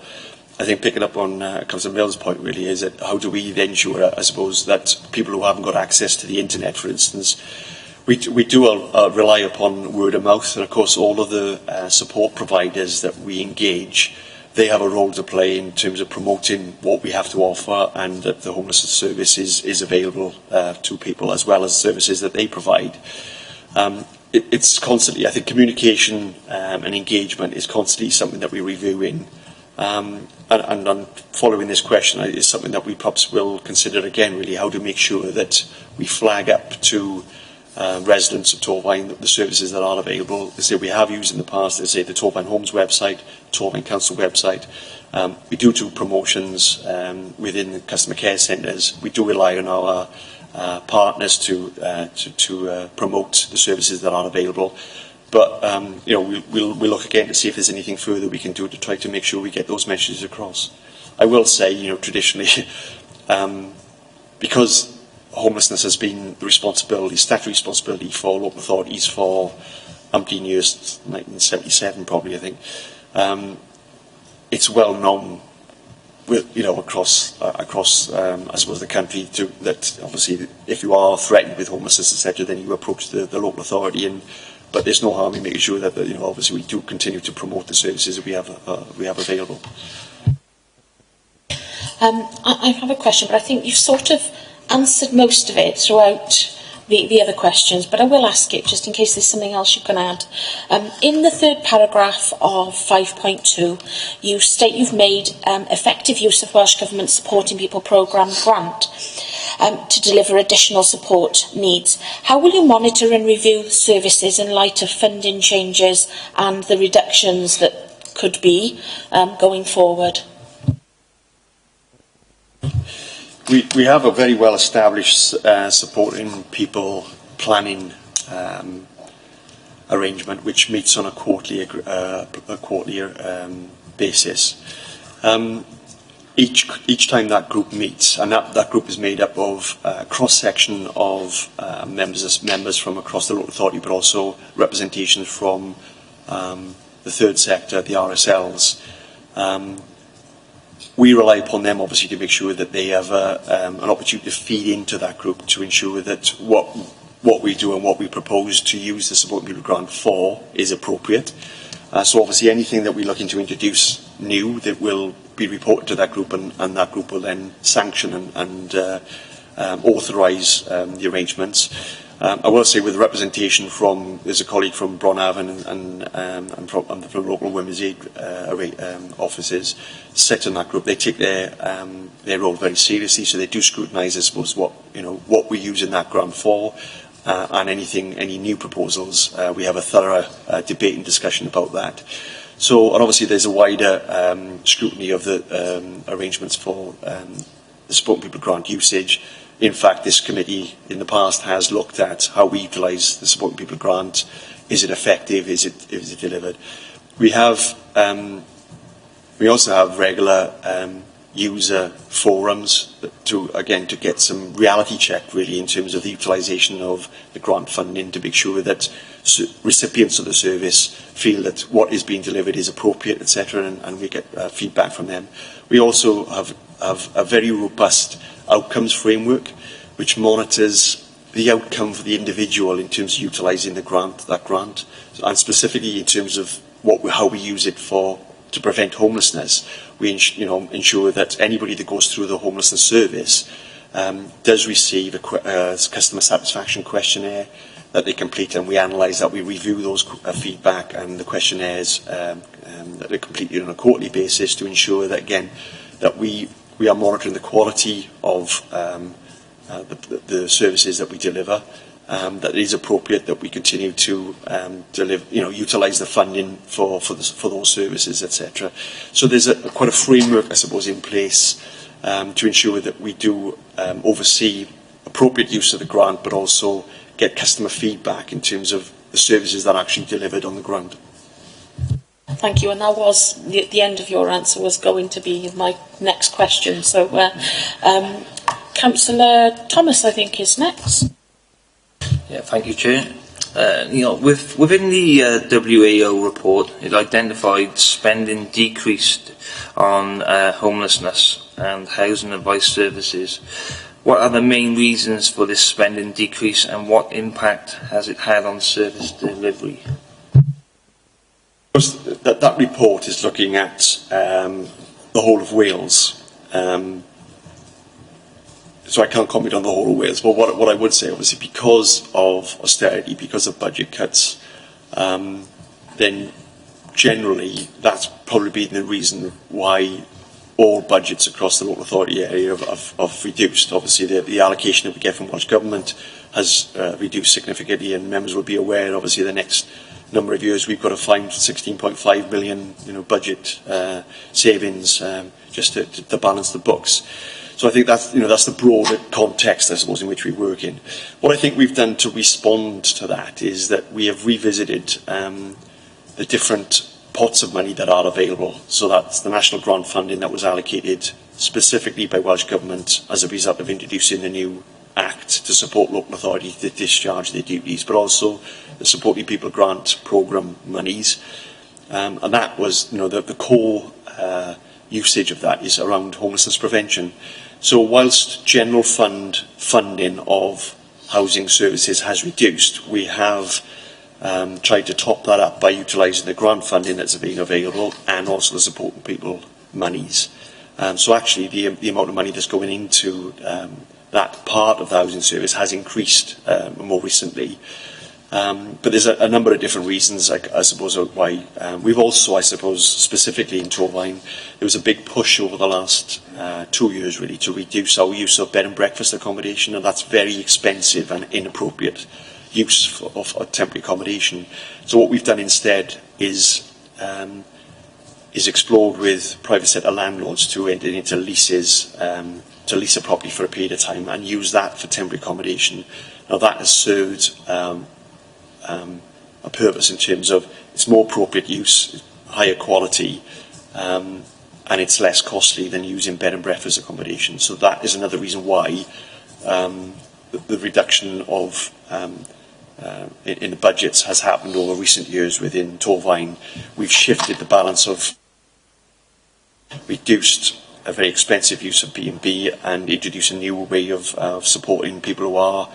I think picking up on Councillor Mills' point really is that how do we then ensure, I suppose, that people who haven't got access to the internet, for instance, we do rely upon word of mouth, and of course all of the support providers that we engage, they have a role to play in terms of promoting what we have to offer, and that the homelessness service is available to people, as well as services that they provide. It's constantly, I think, communication and engagement is constantly something that we're reviewing. And following this question is something that we perhaps will consider again, really, how to make sure that we flag up to residents of Torfaen the services that are available. They say we have used in the past, they say the Torfaen Homes website, Torfaen Council website. We do promotions within the customer care centres. We do rely on our partners to promote the services that are available. But we'll look again to see if there's anything further we can do to try to make sure we get those messages across. I will say, traditionally, because homelessness has been the statutory responsibility for local authorities for umpteen years, 1977 probably, I think. It's well known, across I suppose the country, that obviously if you are threatened with homelessness, etc., then you approach the local authority. But there's no harm in making sure that obviously we do continue to promote the services that we have available. I have a question, but I think you've sort of answered most of it throughout the other questions, but I will ask it just in case there's something else you can add. In the third paragraph of 5.2, you state you've made effective use of Welsh Government Supporting People programme grant to deliver additional support needs. How will you monitor and review the services in light of funding changes and the reductions that could be going forward? We have a very well established supporting people planning arrangement, which meets on a quarterly basis. Each time that group meets, and that group is made up of a cross-section of members from across the local authority, but also representations from the third sector, the RSLs. We rely upon them, obviously, to make sure that they have an opportunity to feed into that group, to ensure that what we do and what we propose to use the Supporting People grant for is appropriate. So obviously anything that we're looking to introduce new, that will be reported to that group, and that group will then sanction and authorise the arrangements. I will say, with representation from, there's a colleague from Bronavon and from local women's aid offices sit in that group. They take their role very seriously, so they do scrutinise, I suppose, what we use in that grant for, and any new proposals. We have a thorough debate and discussion about that. So, and obviously there's a wider scrutiny of the arrangements for the Supporting People grant usage. In fact, this committee in the past has looked at how we utilise the Supporting People grant. Is it effective? Is it delivered? We also have regular user forums to get some reality check, really, in terms of the utilisation of the grant funding, to make sure that recipients of the service feel that what is being delivered is appropriate, etc., and we get feedback from them. We also have a very robust outcomes framework which monitors the outcome for the individual in terms of utilising that grant, and specifically in terms of how we use it to prevent homelessness. We ensure that anybody that goes through the homelessness service does receive a customer satisfaction questionnaire that they complete, and we analyse that. We review those feedback and the questionnaires that are completed on a quarterly basis to ensure that, again, that we are monitoring the quality of the services that we deliver, that it is appropriate that we continue to utilise the funding for those services, etc. So there's quite a framework, I suppose, in place to ensure that we do oversee appropriate use of the grant, but also get customer feedback in terms of the services that are actually delivered on the ground. Thank you, and that was the end of your answer was going to be my next question. So, Councillor Thomas, I think, is next. Yeah, thank you, Chair. Within the WAO report, it identified spending decreased on homelessness and housing advice services. What are the main reasons for this spending decrease, and what impact has it had on service delivery? That report is looking at the whole of Wales. So I can't comment on the whole of Wales, but what I would say, obviously, because of austerity, because of budget cuts, then generally that's probably been the reason why all budgets across the local authority area have reduced. Obviously, the allocation that we get from Welsh Government has reduced significantly, and members will be aware, obviously, the next number of years we've got to find 16.5 million budget savings just to balance the books. So I think that's the broader context, I suppose, in which we work in. What I think we've done to respond to that is that we have revisited the different pots of money that are available. So that's the national grant funding that was allocated specifically by Welsh Government as a result of introducing the new Act to support local authorities to discharge their duties, but also the Supporting People grant programme monies. And that was, the core usage of that is around homelessness prevention. So whilst general funding of housing services has reduced, we have tried to top that up by utilising the grant funding that's been available and also the Supporting People monies. So actually the amount of money that's going into that part of the housing service has increased more recently. But there's a number of different reasons, I suppose, why. We've also, I suppose, specifically in Torfaen, there was a big push over the last 2 years, really, to reduce our use of bed and breakfast accommodation, and that's very expensive and inappropriate use of temporary accommodation. So what we've done instead is explored with private sector landlords to enter into leases, to lease a property for a period of time and use that for temporary accommodation. Now that has served a purpose in terms of it's more appropriate use, higher quality, and it's less costly than using bed and breakfast accommodation. So that is another reason why the reduction of in the budgets has happened over recent years within Torfaen. We've shifted the balance of reduced a very expensive use of B&B and introduced a new way of supporting people who are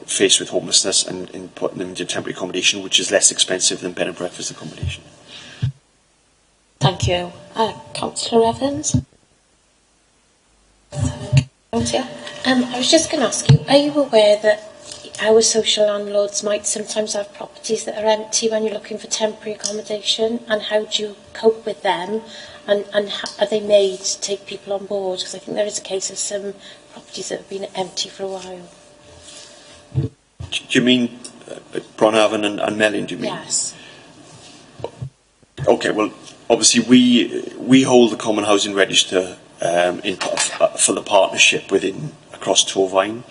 faced with homelessness and putting them into temporary accommodation, which is less expensive than bed and breakfast accommodation. Thank you. Councillor Evans? I was just going to ask you, are you aware that our social landlords might sometimes have properties that are empty when you're looking for temporary accommodation, and how do you cope with them, and are they made to take people on board? Because I think there is a case of some properties that have been empty for a while. Do you mean Bronhaven and Melin, do you mean? Yes. Okay, well, obviously we hold the Common Housing Register for the partnership across Torfaen.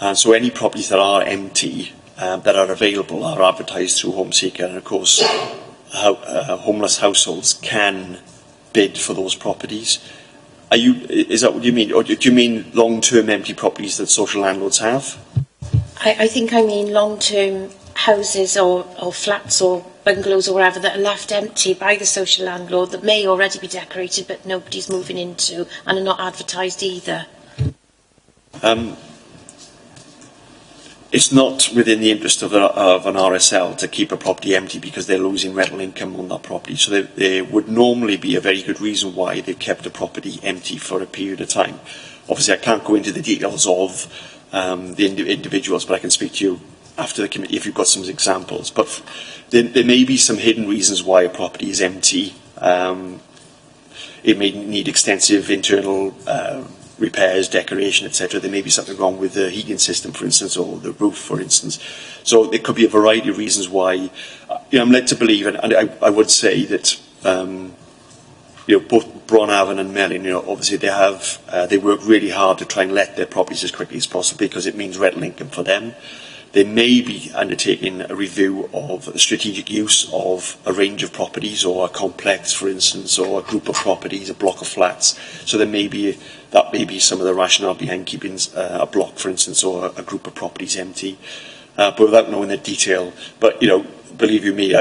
And so any properties that are empty, that are available, are advertised through Home Seeker, and of course homeless households can bid for those properties. Is that what you mean? Or do you mean long-term empty properties that social landlords have? I think I mean long-term houses or flats or bungalows or whatever that are left empty by the social landlord that may already be decorated but nobody's moving into and are not advertised either. It's not within the interest of an RSL to keep a property empty because they're losing rental income on that property. So there would normally be a very good reason why they've kept a property empty for a period of time. Obviously, I can't go into the details of the individuals, but I can speak to you after the committee if you've got some examples. But there may be some hidden reasons why a property is empty. It may need extensive internal repairs, decoration, etc. There may be something wrong with the heating system, for instance, or the roof, for instance. So there could be a variety of reasons why. I'm led to believe, and I would say that both Bronhaven and Melin, obviously they work really hard to try and let their properties as quickly as possible because it means rental income for them. They may be undertaking a review of the strategic use of a range of properties, or a complex, for instance, or a group of properties, a block of flats. So that may be some of the rationale behind keeping a block, for instance, or a group of properties empty. But without knowing the detail. But believe you me,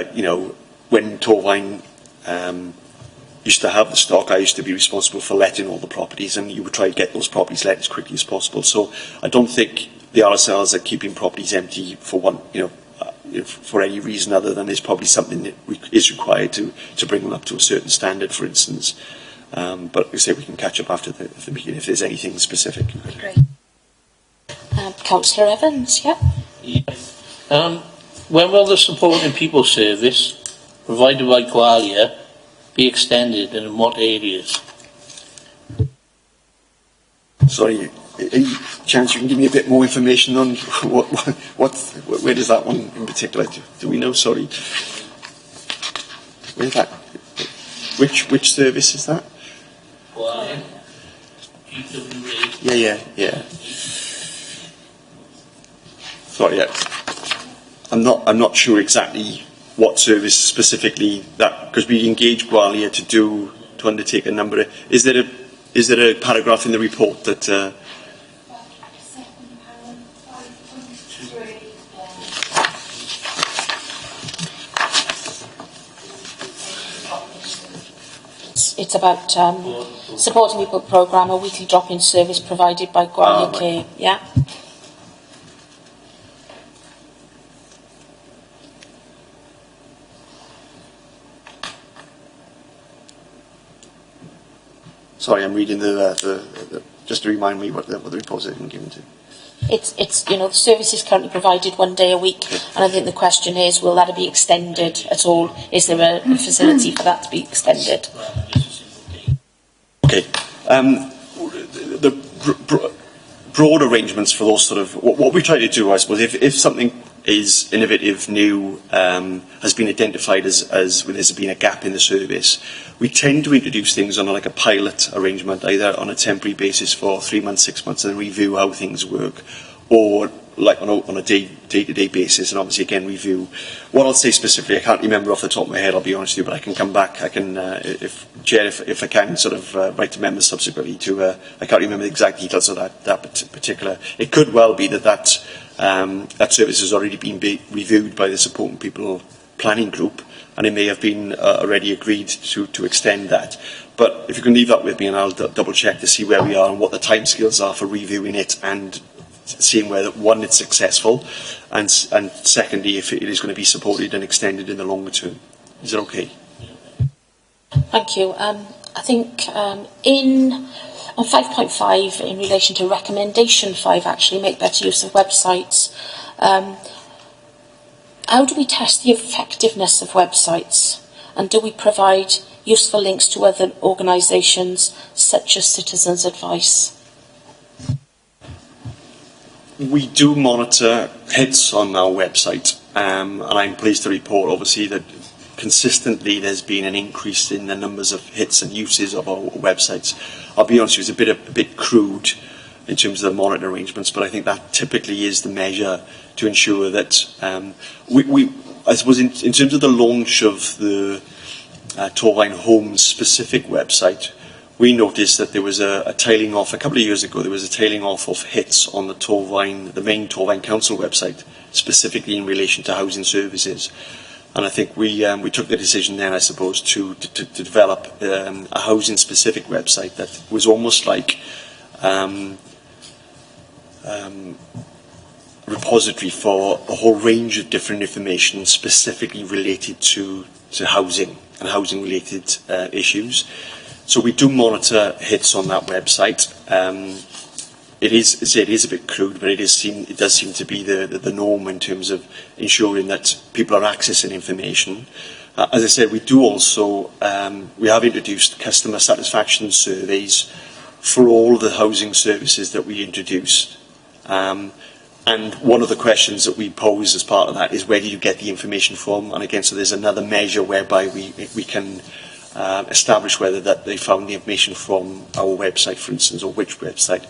when Torfaen used to have the stock, I used to be responsible for letting all the properties, and you would try to get those properties let as quickly as possible. So I don't think the RSLs are keeping properties empty for for any reason other than there's probably something that is required to bring them up to a certain standard, for instance. But like I say, we can catch up after the meeting if there's anything specific. Great. Councillor Evans, yeah? When will the Support and People service provided by Gwalia be extended, and in what areas? Sorry, any chance you can give me a bit more information on where does that one in particular? Do we know? Sorry, where's that? Which service is that? Gwalia. Yeah. Sorry, yeah. I'm not sure exactly what service specifically that, because we engage Gwalia to undertake a number of. Is there a paragraph in the report that? It's about supporting people programme, a weekly drop-in service provided by Gwalia Care. Yeah. Sorry, I'm reading the just to remind me what the report has been given to. It's the service is currently provided 1 day a week, and I think the question is, will that be extended at all? Is there a facility for that to be extended? Okay. The broad arrangements for those sort of what we try to do, I suppose, if something is innovative, new, has been identified as when there's been a gap in the service, we tend to introduce things on like a pilot arrangement, either on a temporary basis for 3 months, 6 months, and review how things work, or like on a day-to-day basis, and obviously again review. What I'll say specifically, I can't remember off the top of my head, I'll be honest with you, but I can come back. I can, if I can, sort of write to members subsequently to. I can't remember the exact details of that particular. It could well be that service has already been reviewed by the Support and People Planning Group, and it may have been already agreed to extend that. But if you can leave that with me, and I'll double check to see where we are and what the timescales are for reviewing it and seeing whether, one, it's successful, and secondly, if it is going to be supported and extended in the longer term. Is it okay? Thank you. I think in On 5.5, in relation to recommendation 5, actually, make better use of websites. How do we test the effectiveness of websites? And do we provide useful links to other organisations, such as Citizens Advice? We do monitor hits on our website, and I'm pleased to report, obviously, that consistently there's been an increase in the numbers of hits and uses of our websites. I'll be honest with you, it's a bit crude in terms of the monitoring arrangements, but I think that typically is the measure to ensure that I suppose in terms of the launch of the Torfaen Homes specific website, we noticed that there was a tailing off, a couple of years ago, there was a tailing off of hits on the main Torfaen Council website, specifically in relation to housing services. And I think we took the decision then, I suppose, to develop a housing-specific website that was almost like repository for a whole range of different information specifically related to housing and housing-related issues. So we do monitor hits on that website. It is a bit crude, but it does seem to be the norm in terms of ensuring that people are accessing information. As I said, we do also we have introduced customer satisfaction surveys for all the housing services that we introduced. And one of the questions that we pose as part of that is, where do you get the information from? And again, so there's another measure whereby we can establish whether that they found the information from our website, for instance, or which website.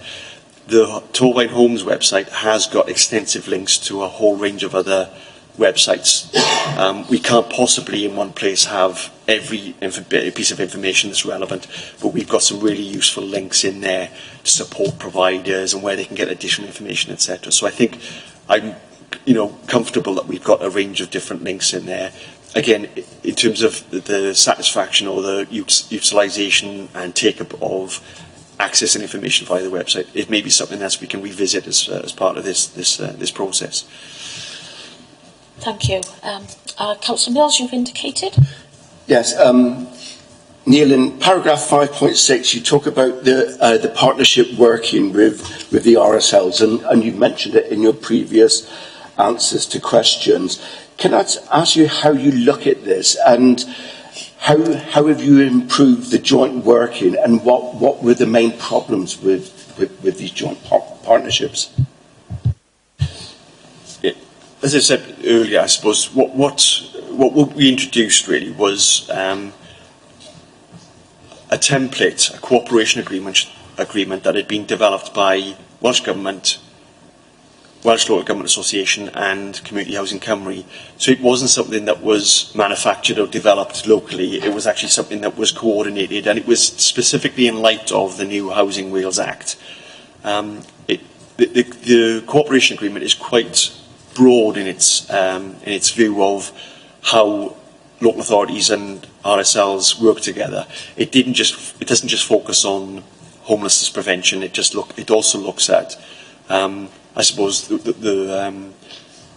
The Torfaen Homes website has got extensive links to a whole range of other websites. We can't possibly in one place have every piece of information that's relevant, but we've got some really useful links in there to support providers and where they can get additional information, etc. So I think I'm comfortable that we've got a range of different links in there. Again, in terms of the satisfaction or the utilisation and take-up of accessing information via the website, it may be something else we can revisit as part of this process. Thank you. Councillor Mills, you've indicated. Yes, Neil, in paragraph 5.6, you talk about the partnership working with the RSLs, and you've mentioned it in your previous answers to questions. Can I ask you how you look at this, and how have you improved the joint working, and what were the main problems with these joint partnerships? As I said earlier, I suppose what we introduced really was a template, a cooperation agreement that had been developed by Welsh Government, Welsh Local Government Association and Community Housing Cymru. So it wasn't something that was manufactured or developed locally, it was actually something that was coordinated, and it was specifically in light of the new Housing Wales Act. The cooperation agreement is quite broad in its view of how local authorities and RSLs work together. It doesn't just focus on homelessness prevention. It also looks at I suppose the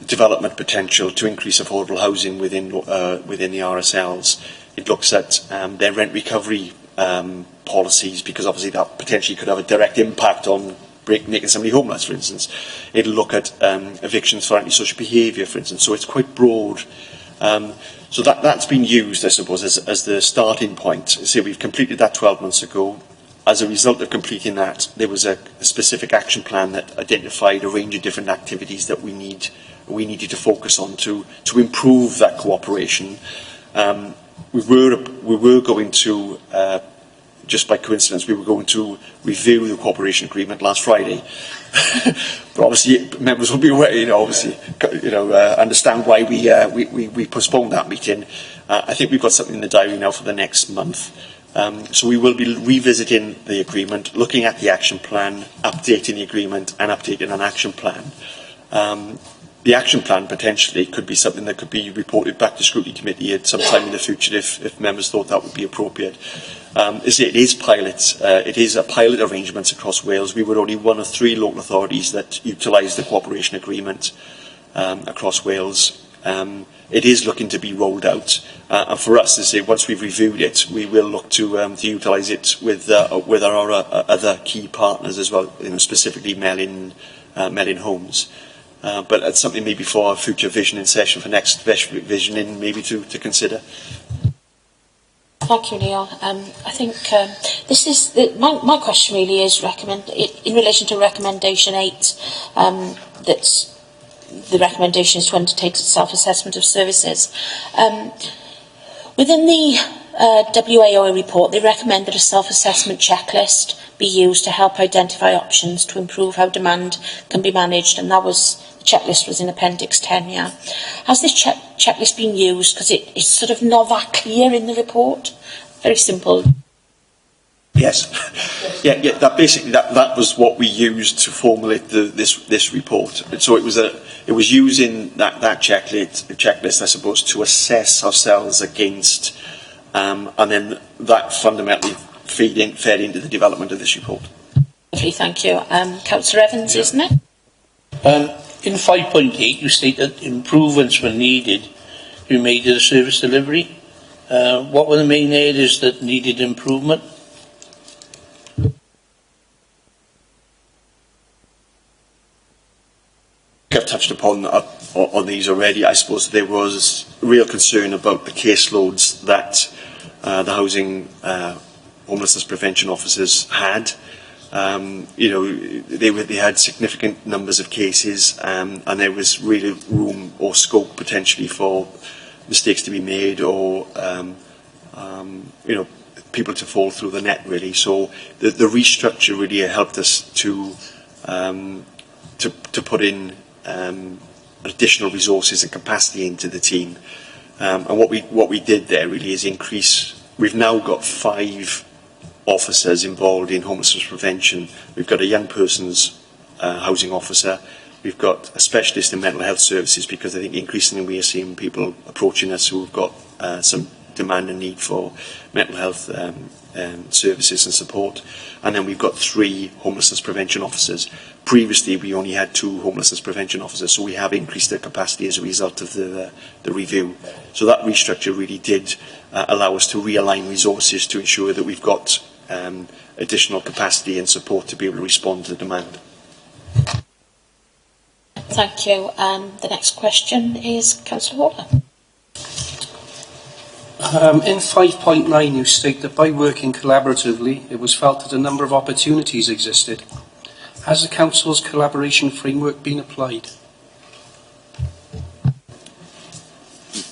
development potential to increase affordable housing within the RSLs. It looks at their rent recovery policies, because obviously that potentially could have a direct impact on making somebody homeless, for instance. It'll look at evictions for antisocial behaviour, for instance. So it's quite broad. So that's been used, I suppose, as the starting point. So we've completed that 12 months ago. As a result of completing that, there was a specific action plan that identified a range of different activities that we needed to focus on to improve that cooperation. We were going to, just by coincidence, we were going to review the cooperation agreement last Friday. But obviously, members will be aware, understand why we postponed that meeting. I think we've got something in the diary now for the next month. So we will be revisiting the agreement, looking at the action plan, updating the agreement and updating an action plan. The action plan potentially could be something that could be reported back to Scrutiny Committee at some time in the future if members thought that would be appropriate. It is a pilot arrangement across Wales. We were only one of 3 local authorities that utilised the cooperation agreement across Wales. it is looking to be rolled out. And for us, to say, once we've reviewed it, we will look to utilise it with our other key partners as well, specifically Melin Homes. But it's something maybe for a future visioning session for next visioning, maybe to consider. Thank you, Neil. I think this is my question. Really, is in relation to recommendation 8. That's the recommendation is to undertake self-assessment of services. Within the WAO report, they recommend that a self-assessment checklist be used to help identify options to improve how demand can be managed, and the checklist was in Appendix 10, yeah. Has this checklist been used? Because it's sort of not that clear in the report. Very simple. Yes. Yeah. That was what we used to formulate this report. And so it was using that checklist, I suppose, to assess ourselves against, and then that fundamentally fed into the development of this report. Lovely, thank you. Councillor Evans, isn't it? In 5.8, you state that improvements were needed to be made to the service delivery. What were the main areas that needed improvement? I've touched upon on these already. I suppose there was real concern about the caseloads that the housing homelessness prevention officers had. They had significant numbers of cases, and there was really room or scope potentially for mistakes to be made, or people to fall through the net, really. So the restructure really helped us to put in additional resources and capacity into the team. And what we did there really is increase. We've now got 5 officers involved in homelessness prevention. We've got a young person's housing officer. We've got a specialist in mental health services, because I think increasingly we are seeing people approaching us who have got some demand and need for mental health services and support. And then we've got 3 homelessness prevention officers. Previously, we only had 2 homelessness prevention officers, so we have increased their capacity as a result of the review. So that restructure really did allow us to realign resources to ensure that we've got additional capacity and support to be able to respond to demand. Thank you. The next question is Councillor Hawler. In 5.9, you state that by working collaboratively, it was felt that a number of opportunities existed. Has the Council's collaboration framework been applied?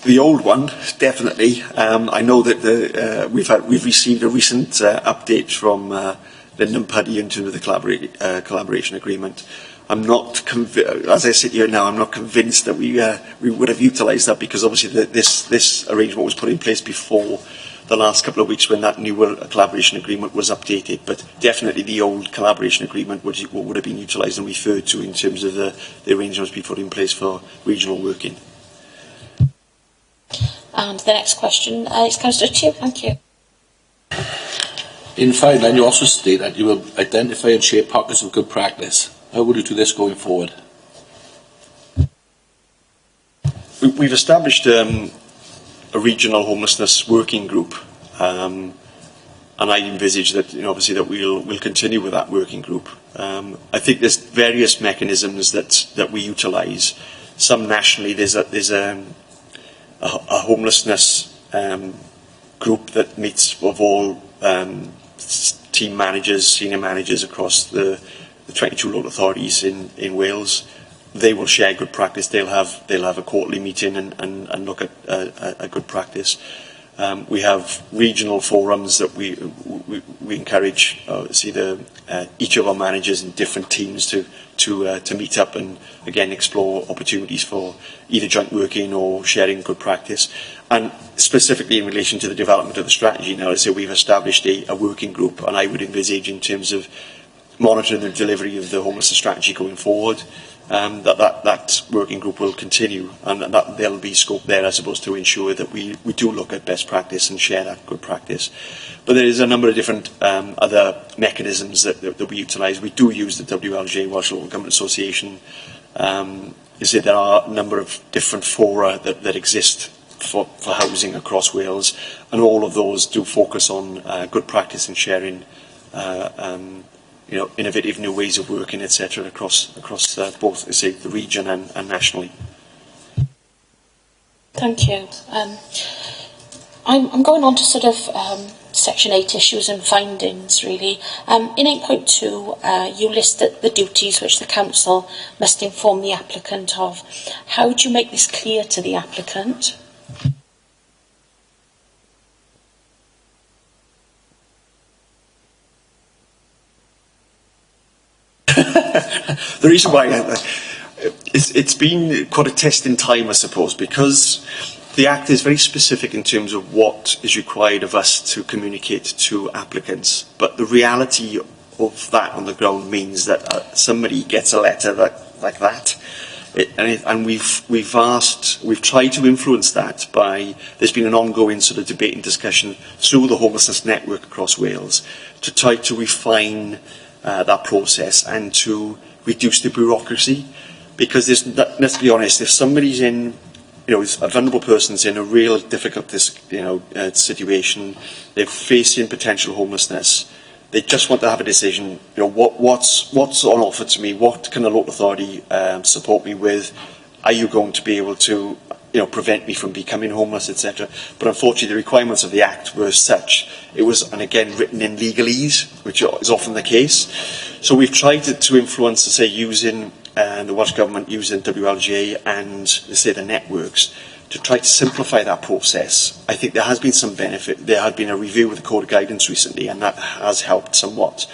The old one, definitely. I know that we've received a recent update from Lyndon Puddy in terms of the collaboration agreement. I'm not as I sit here now, I'm not convinced that we would have utilised that, because obviously this arrangement was put in place before the last couple of weeks when that new collaboration agreement was updated. But definitely the old collaboration agreement would have been utilised and referred to in terms of the arrangements we put in place for regional working. And the next question is Councillor Chu. Thank you. In 5.9, you also state that you will identify and share pockets of good practice. How will you do this going forward? We've established a regional homelessness working group, and I envisage that obviously that we'll continue with that working group. I think there's various mechanisms that we utilise. Some nationally, there's a homelessness group that meets of all team managers, senior managers across the 22 local authorities in Wales. They will share good practice. They'll have a quarterly meeting and look at a good practice. We have regional forums that we encourage each of our managers in different teams to meet up and again explore opportunities for either joint working or sharing good practice. And specifically in relation to the development of the strategy now, so we've established a working group, and I would envisage in terms of monitoring the delivery of the homelessness strategy going forward, that working group will continue, and that there'll be scope there, I suppose, to ensure that we do look at best practice and share that good practice. But there is a number of different other mechanisms that we utilise. We do use the WLJ, Welsh Local Government Association is that there are a number of different fora that exist for housing across Wales, and all of those do focus on good practice and sharing, innovative new ways of working, etc., across both, say, the region and nationally. Thank you. I'm going on to sort of Section 8 issues and findings, really. In 8.2, you list the duties which the council must inform the applicant of. How would you make this clear to the applicant? The reason why it's been quite a test in time, I suppose, because the Act is very specific in terms of what is required of us to communicate to applicants. But the reality of that on the ground means that somebody gets a letter like that. And we've tried to influence that by, there's been an ongoing sort of debate and discussion through the homelessness network across Wales to try to refine that process and to reduce the bureaucracy. Because let's be honest, if somebody's in, a vulnerable person's in a real difficult, situation, they're facing potential homelessness, they just want to have a decision, what's on offer to me, what can the local authority support me with, are you going to be able to prevent me from becoming homeless, etc. But unfortunately the requirements of the Act were such, it was, and again, written in legalese, which is often the case. So we've tried to influence, to say, using the Welsh Government, using WLGA and, say, the networks, to try to simplify that process. I think there has been some benefit. There had been a review with the Code of Guidance recently, and that has helped somewhat.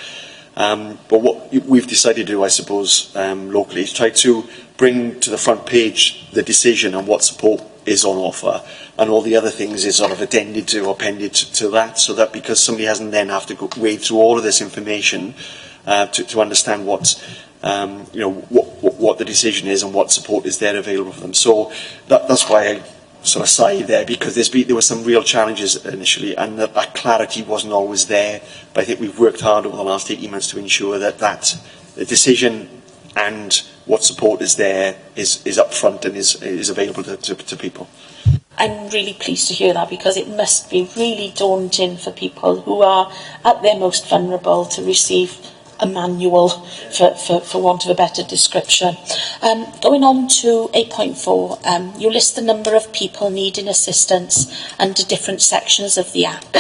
But what we've decided to do, I suppose, locally, is try to bring to the front page the decision on what support is on offer, and all the other things is sort of appended to that, so that because somebody hasn't then have to wade through all of this information to understand what the decision is and what support is there available for them. So that's why I sort of sighed there, because there were some real challenges initially, and that clarity wasn't always there. But I think we've worked hard over the last 18 months to ensure that the decision and what support is there is up front and is available to people. I'm really pleased to hear that, because it must be really daunting for people who are at their most vulnerable to receive a manual, for want of a better description. Going on to 8.4, you list the number of people needing assistance under different sections of the Act.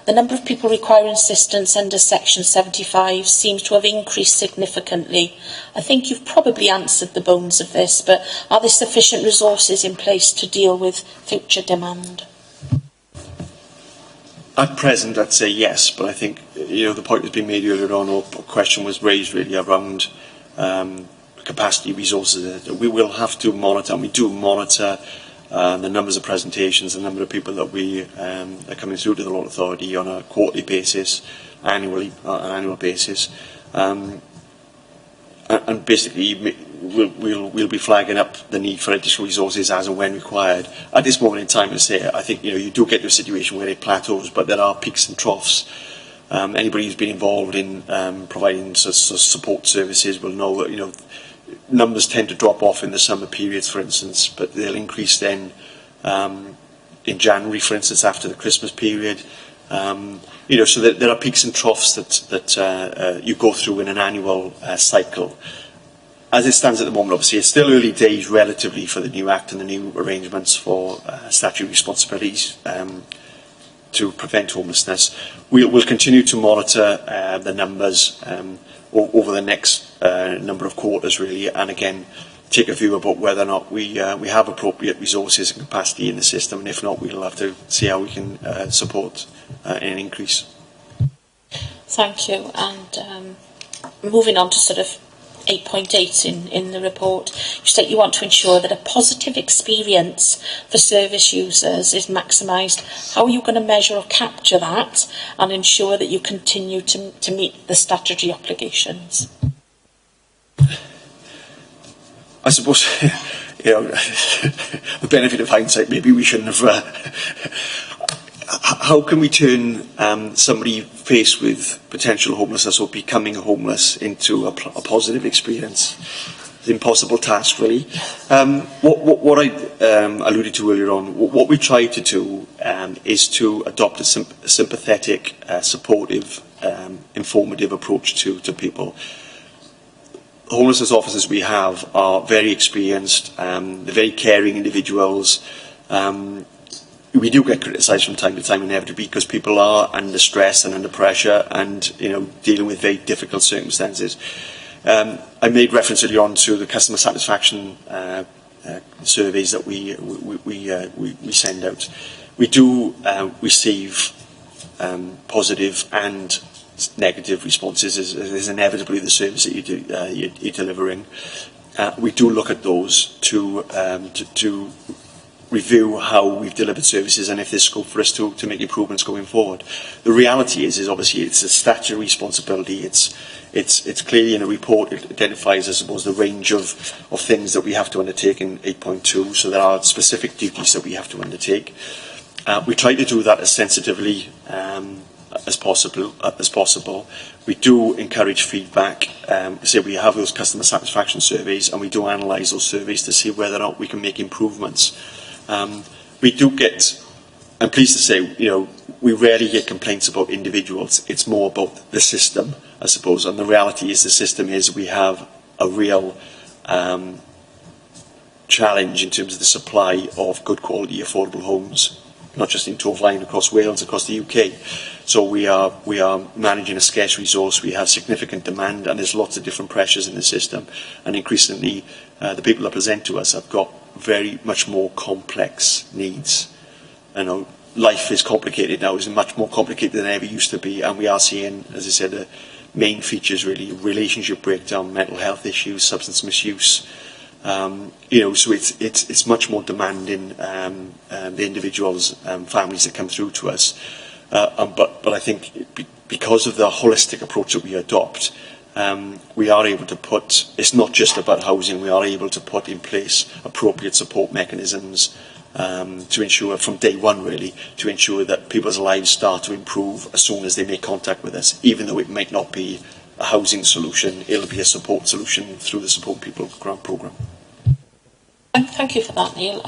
The number of people requiring assistance under Section 75 seems to have increased significantly. I think you've probably answered the bones of this, but are there sufficient resources in place to deal with future demand? At present, I'd say yes, but I think the point has been made earlier on, or a question was raised really around capacity resources. We will have to monitor, and we do monitor the numbers of presentations, the number of people that we are coming through to the local authority on a quarterly basis, annual basis, and basically we'll be flagging up the need for additional resources as and when required. At this moment in time, to say, I think you do get to a situation where it plateaus, but there are peaks and troughs. Anybody who's been involved in providing support services will know that numbers tend to drop off in the summer periods, for instance, but they'll increase then in January, for instance, after the Christmas period. So there are peaks and troughs that you go through in an annual cycle. As it stands at the moment, obviously, it's still early days relatively for the new Act and the new arrangements for statutory responsibilities to prevent homelessness. We'll continue to monitor the numbers over the next number of quarters, really, and again, take a view about whether or not we have appropriate resources and capacity in the system, and if not, we'll have to see how we can support an increase. Thank you. And moving on to sort of 8.8 in the report, you state you want to ensure that a positive experience for service users is maximised. How are you going to measure or capture that and ensure that you continue to meet the statutory obligations? I suppose, the benefit of hindsight, maybe we shouldn't have... how can we turn somebody faced with potential homelessness or becoming homeless into a positive experience? impossible task, really. What I alluded to earlier on, what we try to do is to adopt a sympathetic, supportive, informative approach to people. The homelessness officers we have are very experienced, they're very caring individuals. We do get criticised from time to time inevitably because people are under stress and under pressure and, you know, dealing with very difficult circumstances. I made reference earlier on to the customer satisfaction surveys that we send out. We do receive positive and negative responses, as inevitably the service that you're delivering. We do look at those to review how we've delivered services and if there's scope for us to make improvements going forward. The reality is obviously it's a statutory responsibility. It's clearly in a report. It identifies, I suppose, the range of things that we have to undertake in 8.2. So there are specific duties that we have to undertake. We try to do that as sensitively as possible. We do encourage feedback. So we have those customer satisfaction surveys, and we do analyse those surveys to see whether or not we can make improvements. We do get, I'm pleased to say, you know, we rarely get complaints about individuals. It's more about the system, I suppose. And the reality is the system is we have a real challenge in terms of the supply of good quality affordable homes, not just in Torfaen, across Wales, across the UK. So we are managing a scarce resource. We have significant demand, and there's lots of different pressures in the system. And increasingly, the people that present to us have got very much more complex needs. You know, life is complicated now. It's much more complicated than it ever used to be, and we are seeing, as I said, the main features really: relationship breakdown, mental health issues, substance misuse. You know, so it's much more demanding, the individuals, families that come through to us. But I think because of the holistic approach that we adopt, we are able to put, it's not just about housing, we are able to put in place appropriate support mechanisms to ensure, from day one really, to ensure that people's lives start to improve as soon as they make contact with us, even though it might not be a housing solution, it'll be a support solution through the Support People Grant Programme. Thank you for that, Neil.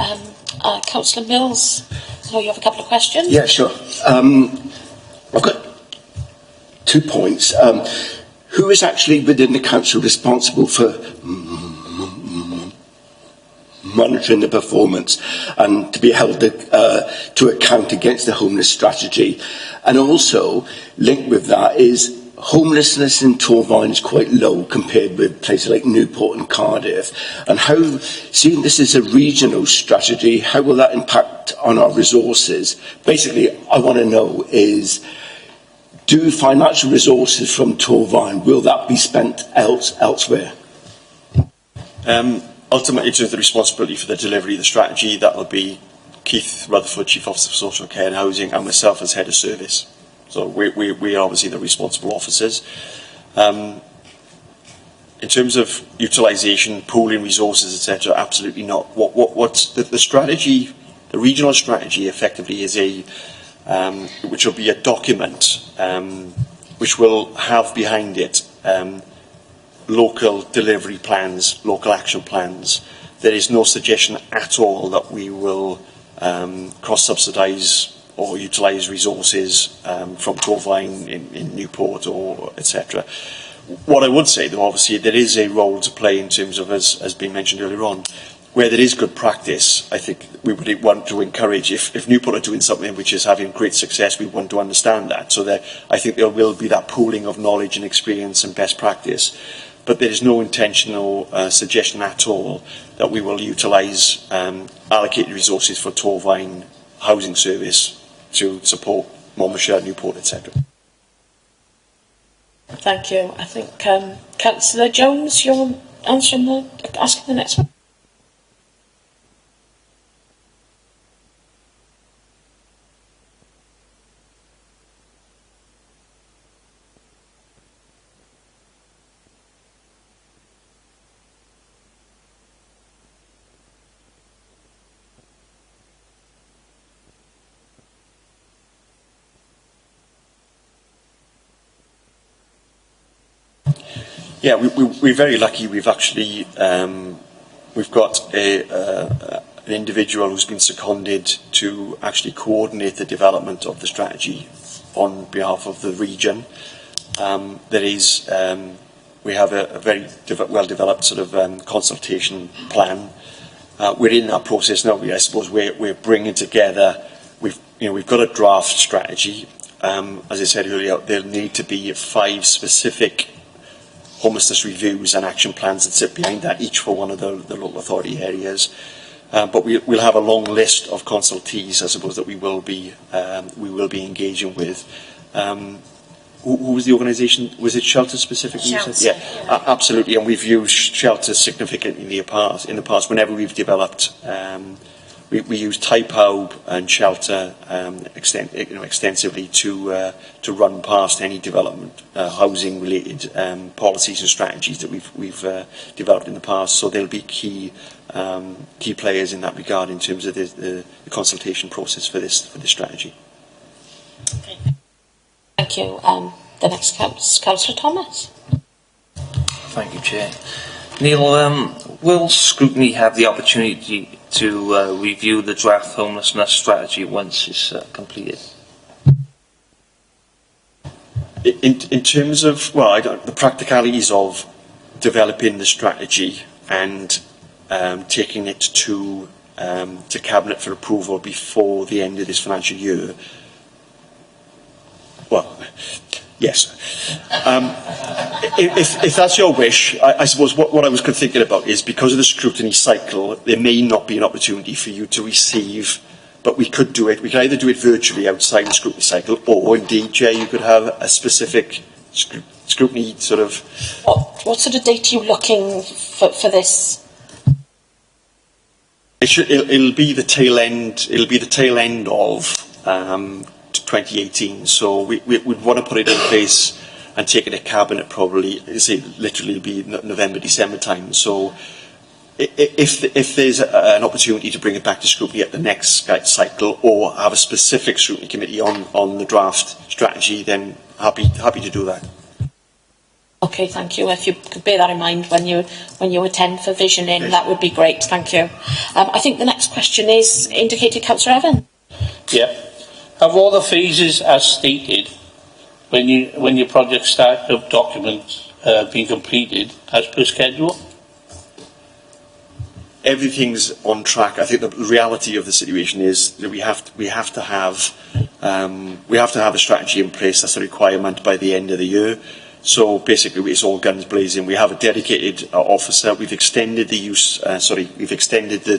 Councillor Mills, I know you have a couple of questions. Yeah, sure. I've got 2 points. Who is actually within the council responsible for monitoring the performance and to be held to account against the homeless strategy? And also, linked with that is homelessness in Torfaen is quite low compared with places like Newport and Cardiff. And how, seeing this as a regional strategy, how will that impact on our resources? Basically, I want to know is, do financial resources from Torfaen, will that be spent elsewhere? Ultimately, to the responsibility for the delivery of the strategy, that will be Keith Rutherford, Chief Officer for Social Care and Housing, and myself as Head of Service. So we are obviously the responsible officers. In terms of utilisation, pooling resources, etc., absolutely not. What's the strategy? The regional strategy effectively is which will be a document which will have behind it local delivery plans, local action plans. There is no suggestion at all that we will cross-subsidise or utilise resources from Torfaen in Newport or etc. What I would say, though, obviously, there is a role to play in terms of, as been mentioned earlier on, where there is good practice. I think we would want to encourage, if Newport are doing something which is having great success, we want to understand that. So I think there will be that pooling of knowledge and experience and best practice. But there is no intentional suggestion at all that we will utilise allocated resources for Torfaen housing service to support Monmouthshire, Newport, etc. Thank you. I think Councillor Jones, you're asking the next one. Yeah, we're very lucky. We've actually we've got an individual who's been seconded to actually coordinate the development of the strategy on behalf of the region. There is we have a very well-developed sort of consultation plan. We're in that process now. I suppose we're bringing together. We've got a draft strategy. As I said earlier, there'll need to be 5 specific homelessness reviews and action plans that sit behind that, each for one of the local authority areas. But we'll have a long list of consultees, I suppose, that we will be engaging with. Who was the organisation? Was it Shelter specifically? Shelter, yeah, absolutely. And we've used Shelter significantly in the past. Whenever we've developed, we use TypeHub and Shelter extensively to run past any development, housing-related policies and strategies that we've developed in the past. So they'll be key players in that regard in terms of the consultation process for this strategy. Okay. Thank you. The next Councillor Thomas. Thank you, Chair. Neil, will Scrutiny have the opportunity to review the draft homelessness strategy once it's completed? In terms of, the practicalities of developing the strategy and taking it to Cabinet for approval before the end of this financial year, well, yes. If that's your wish, I suppose what I was thinking about is, because of the scrutiny cycle, there may not be an opportunity for you to receive, but we could do it. We could either do it virtually outside the scrutiny cycle, or indeed, Jay, you could have a specific scrutiny sort of... What sort of date are you looking for this? It'll be the tail end. It'll be the tail end of 2018. So we'd want to put it in place and take it to Cabinet probably, say, literally be November, December time. So if there's an opportunity to bring it back to scrutiny at the next cycle, or have a specific scrutiny committee on the draft strategy, then happy to do that. Okay, thank you. If you could bear that in mind when you attend for visioning, yes, that would be great. Thank you. I think the next question is indicated, Councillor Evan. Yeah. Have all the phases as stated when your project startup document been completed as per schedule? Everything's on track. I think the reality of the situation is that we have to have a strategy in place. That's a requirement by the end of the year. So basically, it's all guns blazing. We have a dedicated officer. We've extended the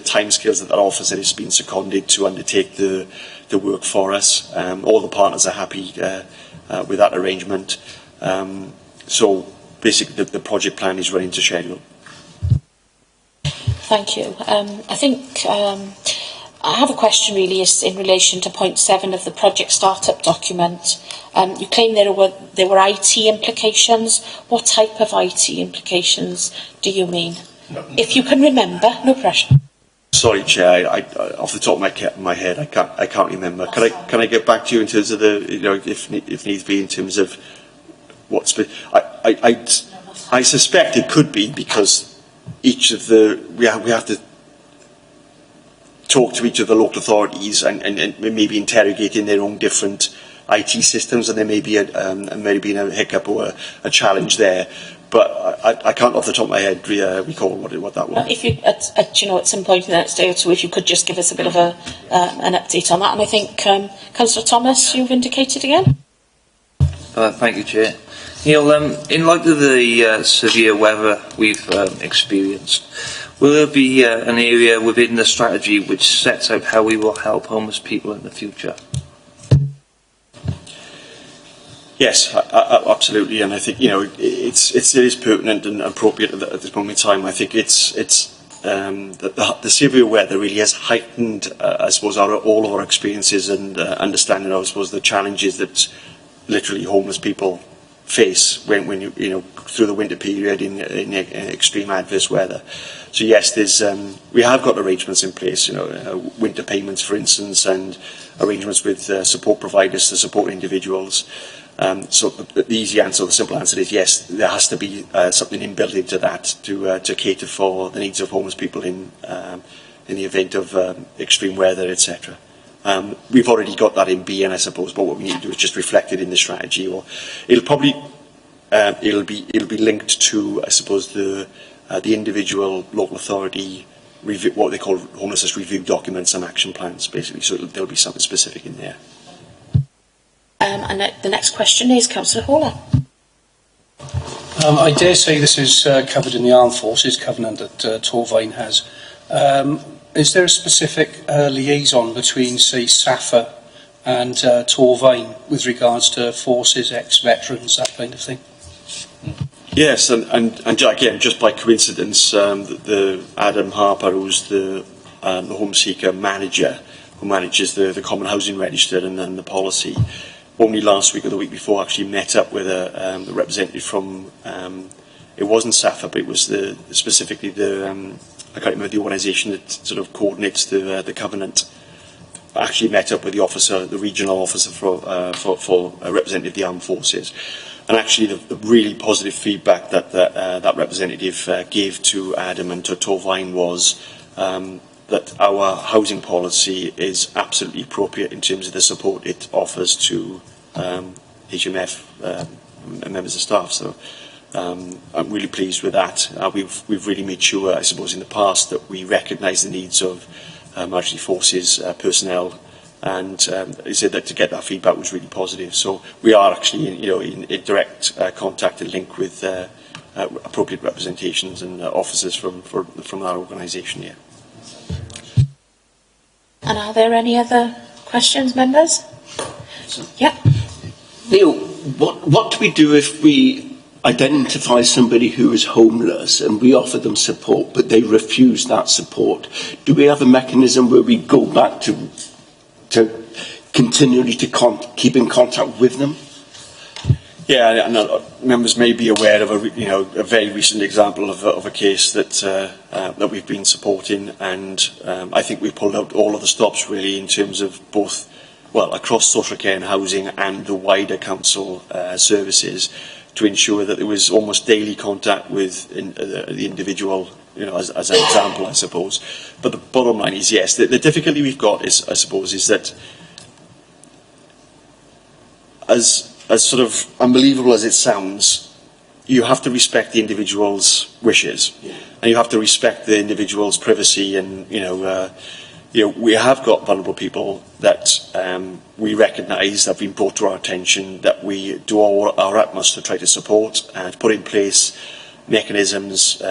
timescales that officer has been seconded to undertake the work for us. All the partners are happy with that arrangement. So basically, the project plan is running to schedule. Thank you. I think I have a question really is in relation to point 7 of the project startup document. You claim there were IT implications. What type of IT implications do you mean? No. If you can remember, no pressure. Sorry, Chair. I off the top of my head, I can't remember. Can I get back to you in terms of the if needs be, in terms of what's I suspect it could be because each of we have to talk to each of the local authorities and maybe interrogating their own different IT systems, and there may be a hiccup or a challenge there. But I can't off the top of my head recall what that was. If you at some point in the next day or two, if you could just give us a bit of an update on that. And I think Councillor Thomas, you've indicated again. Thank you, Chair. Neil, in light of the severe weather we've experienced, will there be an area within the strategy which sets out how we will help homeless people in the future? Yes, absolutely, and I think it is pertinent and appropriate at this moment in time. I think it's the severe weather really has heightened, I suppose, all of our experiences and understanding, I suppose, the challenges that literally homeless people face when you through the winter period in extreme adverse weather. So yes, we have got arrangements in place, winter payments, for instance, and arrangements with support providers to support individuals. So the easy answer, the simple answer is yes, there has to be something inbuilt into that to cater for the needs of homeless people in the event of extreme weather, etc. We've already got that in B, and I suppose, but what we need to do is just reflect it in the strategy. Or it'll probably it'll be linked to, I suppose, the individual local authority review, what they call homelessness review documents and action plans, basically. So there'll be something specific in there. And the next question is Councillor Hawler. I dare say this is covered in the Armed Forces Covenant that Torfaen has. Is there a specific liaison between, say, SAFA and Torfaen with regards to forces, ex-veterans, that kind of thing? Yes, and again, just by coincidence, the Adam Harper, who's the Home Seeker manager, who manages the Common Housing Register and the policy, only last week or the week before actually met up with a representative from, it wasn't SAFA, but it was specifically I can't remember the organisation that sort of coordinates the Covenant. Actually met up with the officer, the regional officer for a representative of the Armed Forces. And actually the really positive feedback that representative gave to Adam and to Torfaen was that our housing policy is absolutely appropriate in terms of the support it offers to HMF members of staff. So I'm really pleased with that. We've really made sure, I suppose, in the past that we recognise the needs of Military Forces personnel, and he said that to get that feedback was really positive. So we are actually, in direct contact and link with appropriate representations and officers from our organisation here. And are there any other questions, members? Yeah. Neil, what do we do if we identify somebody who is homeless and we offer them support, but they refuse that support? Do we have a mechanism where we go back to continually keep in contact with them? Yeah, and members may be aware of a very recent example of a case that we've been supporting, and I think we've pulled out all of the stops really in terms of both, well, across social care and housing and the wider council services, to ensure that there was almost daily contact with the individual, as an example, I suppose. But the bottom line is, yes, the difficulty we've got is, I suppose, is that as sort of unbelievable as it sounds, you have to respect the individual's wishes, and you have to respect the individual's privacy. And we have got vulnerable people that we recognise have been brought to our attention, that we do our utmost to try to support and put in place mechanisms,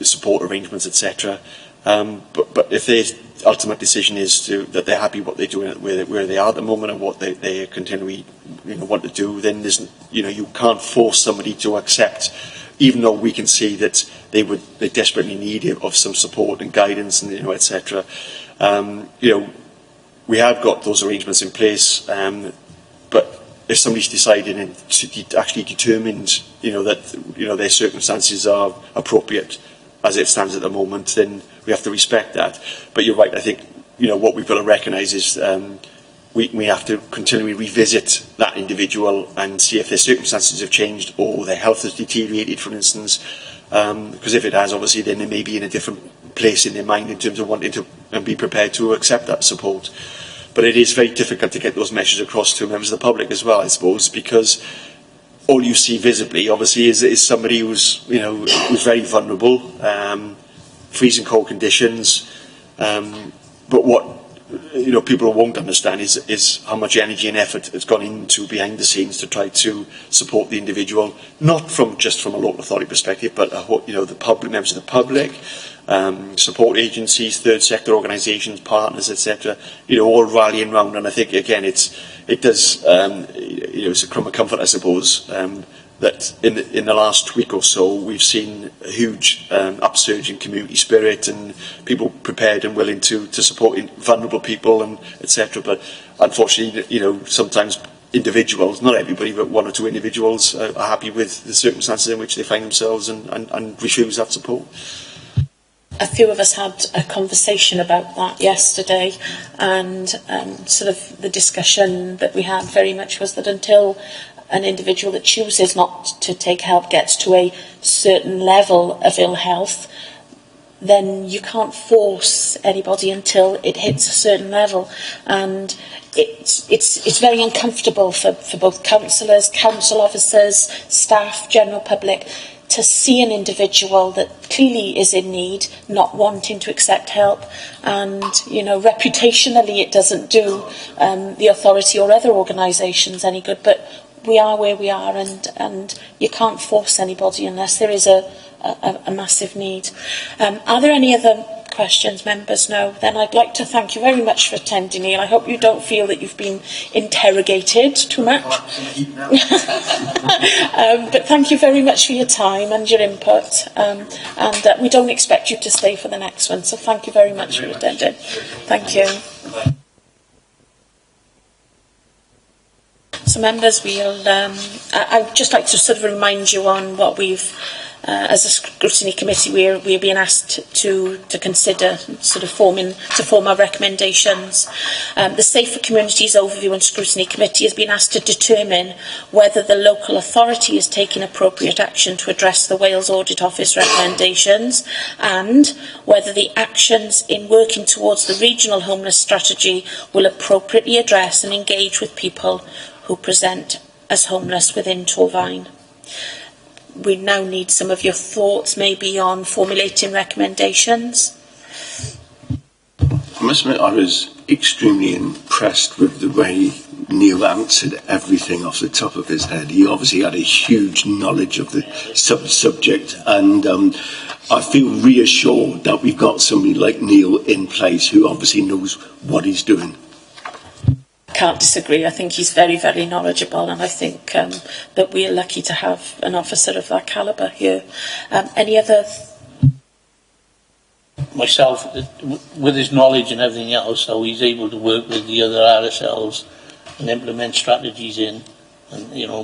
support arrangements, etc. But if their ultimate decision is that they're happy what they're doing where they are at the moment and what they continually want to do, then there's, you can't force somebody to accept, even though we can see that they desperately need of some support and guidance and etc. We have got those arrangements in place, but if somebody's decided and actually determined that their circumstances are appropriate as it stands at the moment, then we have to respect that. But you're right, I think what we've got to recognise is we have to continually revisit that individual and see if their circumstances have changed or their health has deteriorated, for instance, because if it has, obviously then they may be in a different place in their mind in terms of wanting to and be prepared to accept that support. But it is very difficult to get those messages across to members of the public as well, I suppose, because all you see visibly, obviously, is somebody who's very vulnerable, freezing cold conditions. But what people won't understand is how much energy and effort has gone into behind the scenes to try to support the individual, not just from a local authority perspective, but the public, members of the public, support agencies, third sector organisations, partners, etc. All rallying round. And I think again, it's a crumb of comfort, I suppose, that in the last week or so we've seen a huge upsurge in community spirit and people prepared and willing to support vulnerable people and etc. But unfortunately, sometimes individuals, not everybody, but one or two individuals are happy with the circumstances in which they find themselves and refuse that support. A few of us had a conversation about that yesterday, and sort of the discussion that we had very much was that until an individual that chooses not to take help gets to a certain level of ill health, then you can't force anybody until it hits a certain level. And it's very uncomfortable for both councillors, council officers, staff, general public, to see an individual that clearly is in need, not wanting to accept help. And, you know, reputationally it doesn't do the authority or other organisations any good, but we are where we are, and you can't force anybody unless there is a massive need. Are there any other questions, members? No. Then I'd like to thank you very much for attending, Neil. I hope you don't feel that you've been interrogated too much. But thank you very much for your time and your input. And we don't expect you to stay for the next one. So thank you very much for attending. Thank you. So members, I'd just like to sort of remind you on what we've, as a scrutiny committee, we're being asked to consider sort of form our recommendations. The Safer Communities Overview and Scrutiny Committee has been asked to determine whether the local authority is taking appropriate action to address the Wales Audit Office recommendations, and whether the actions in working towards the regional homeless strategy will appropriately address and engage with people who present as homeless within Torfaen. We now need some of your thoughts maybe on formulating recommendations. I must admit I was extremely impressed with the way Neil answered everything off the top of his head. He obviously had a huge knowledge of the subject, and I feel reassured that we've got somebody like Neil in place who obviously knows what he's doing. Can't disagree. I think he's very, very knowledgeable, and I think that we are lucky to have an officer of that calibre here. Any other? Myself, with his knowledge and everything else, how he's able to work with the other RSLs and implement strategies and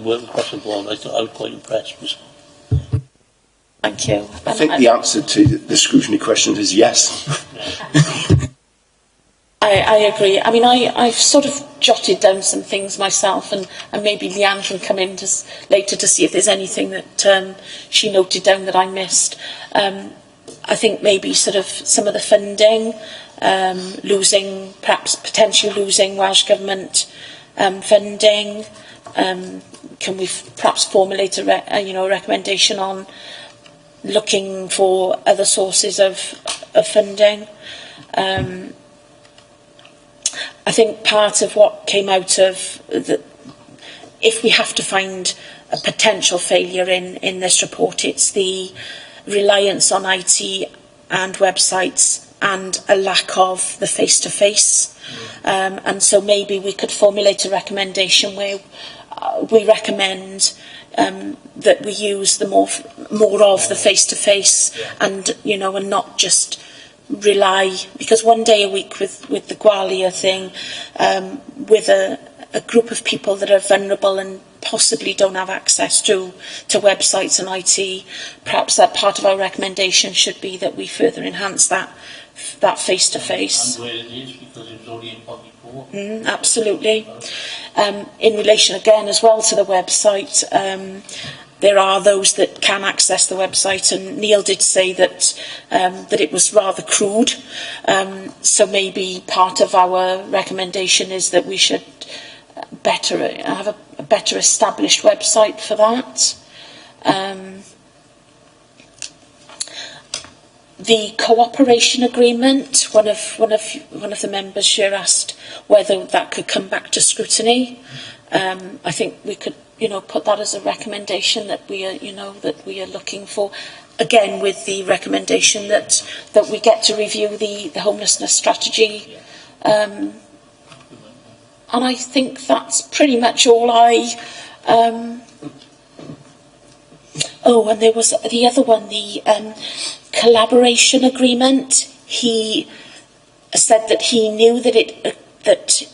work across the board, I thought I was quite impressed. Thank you. I think the answer to the scrutiny question is yes. I agree. I mean, I've sort of jotted down some things myself, and maybe Leanne can come in later to see if there's anything that she noted down that I missed. I think maybe sort of some of the funding, potentially losing Welsh Government funding. Can we perhaps formulate a recommendation on looking for other sources of funding? I think part of what came out of if we have to find a potential failure in this report, it's the reliance on IT and websites and a lack of the face-to-face. And so maybe we could formulate a recommendation where we recommend that we use the more of the face-to-face, and and not just rely, because one day a week with the Gwalia thing, with a group of people that are vulnerable and possibly don't have access to websites and IT, perhaps that part of our recommendation should be that we further enhance that face-to-face. And where it is, because it was only in 44. Absolutely. In relation again as well to the website, there are those that can access the website, and Neil did say that it was rather crude. So maybe part of our recommendation is that we should have a better established website for that. The cooperation agreement, one of the members here asked whether that could come back to scrutiny. I think we could put that as a recommendation that we are looking for, again with the recommendation that we get to review the homelessness strategy, and I think that's pretty much all and there was the other one, the collaboration agreement. He said that he knew that the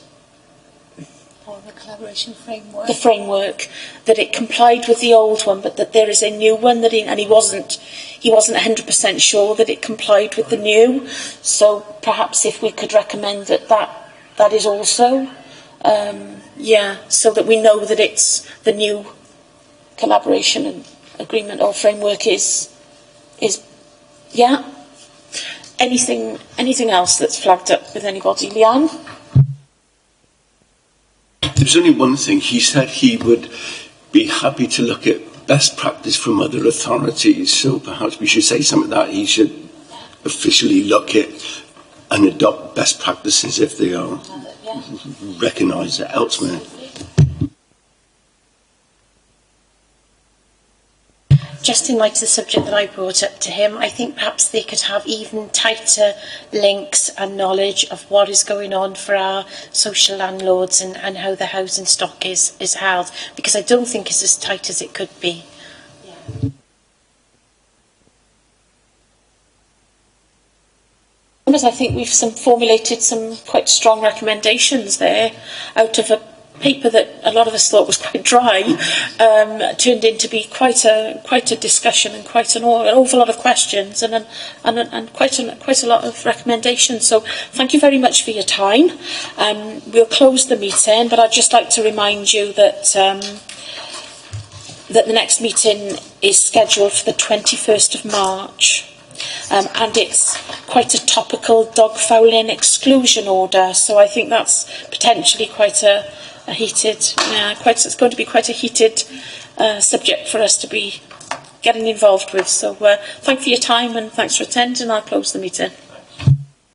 collaboration framework. The framework, that it complied with the old one, but that there is a new one and he wasn't 100% sure that it complied with the new. So perhaps if we could recommend that is also Yeah, so that we know that it's the new collaboration and agreement or framework is yeah. Anything else that's flagged up with anybody? Leanne? There's only one thing. He said he would be happy to look at best practice from other authorities, so perhaps we should say something that he should officially look at and adopt best practices if they are recognised elsewhere. Just in light of the subject that I brought up to him, I think perhaps they could have even tighter links and knowledge of what is going on for our social landlords and how the housing stock is held, because I don't think it's as tight as it could be. I think we've formulated some quite strong recommendations there out of a paper that a lot of us thought was quite dry, turned into be quite a discussion and quite an awful lot of questions and quite a lot of recommendations. So thank you very much for your time. We'll close the meeting, but I'd just like to remind you that that the next meeting is scheduled for the 21st of March. And it's quite a topical dog fouling exclusion order, so I think that's potentially quite a heated, it's going to be quite a heated subject for us to be getting involved with. So thank you for your time and thanks for attending. I'll close the meeting.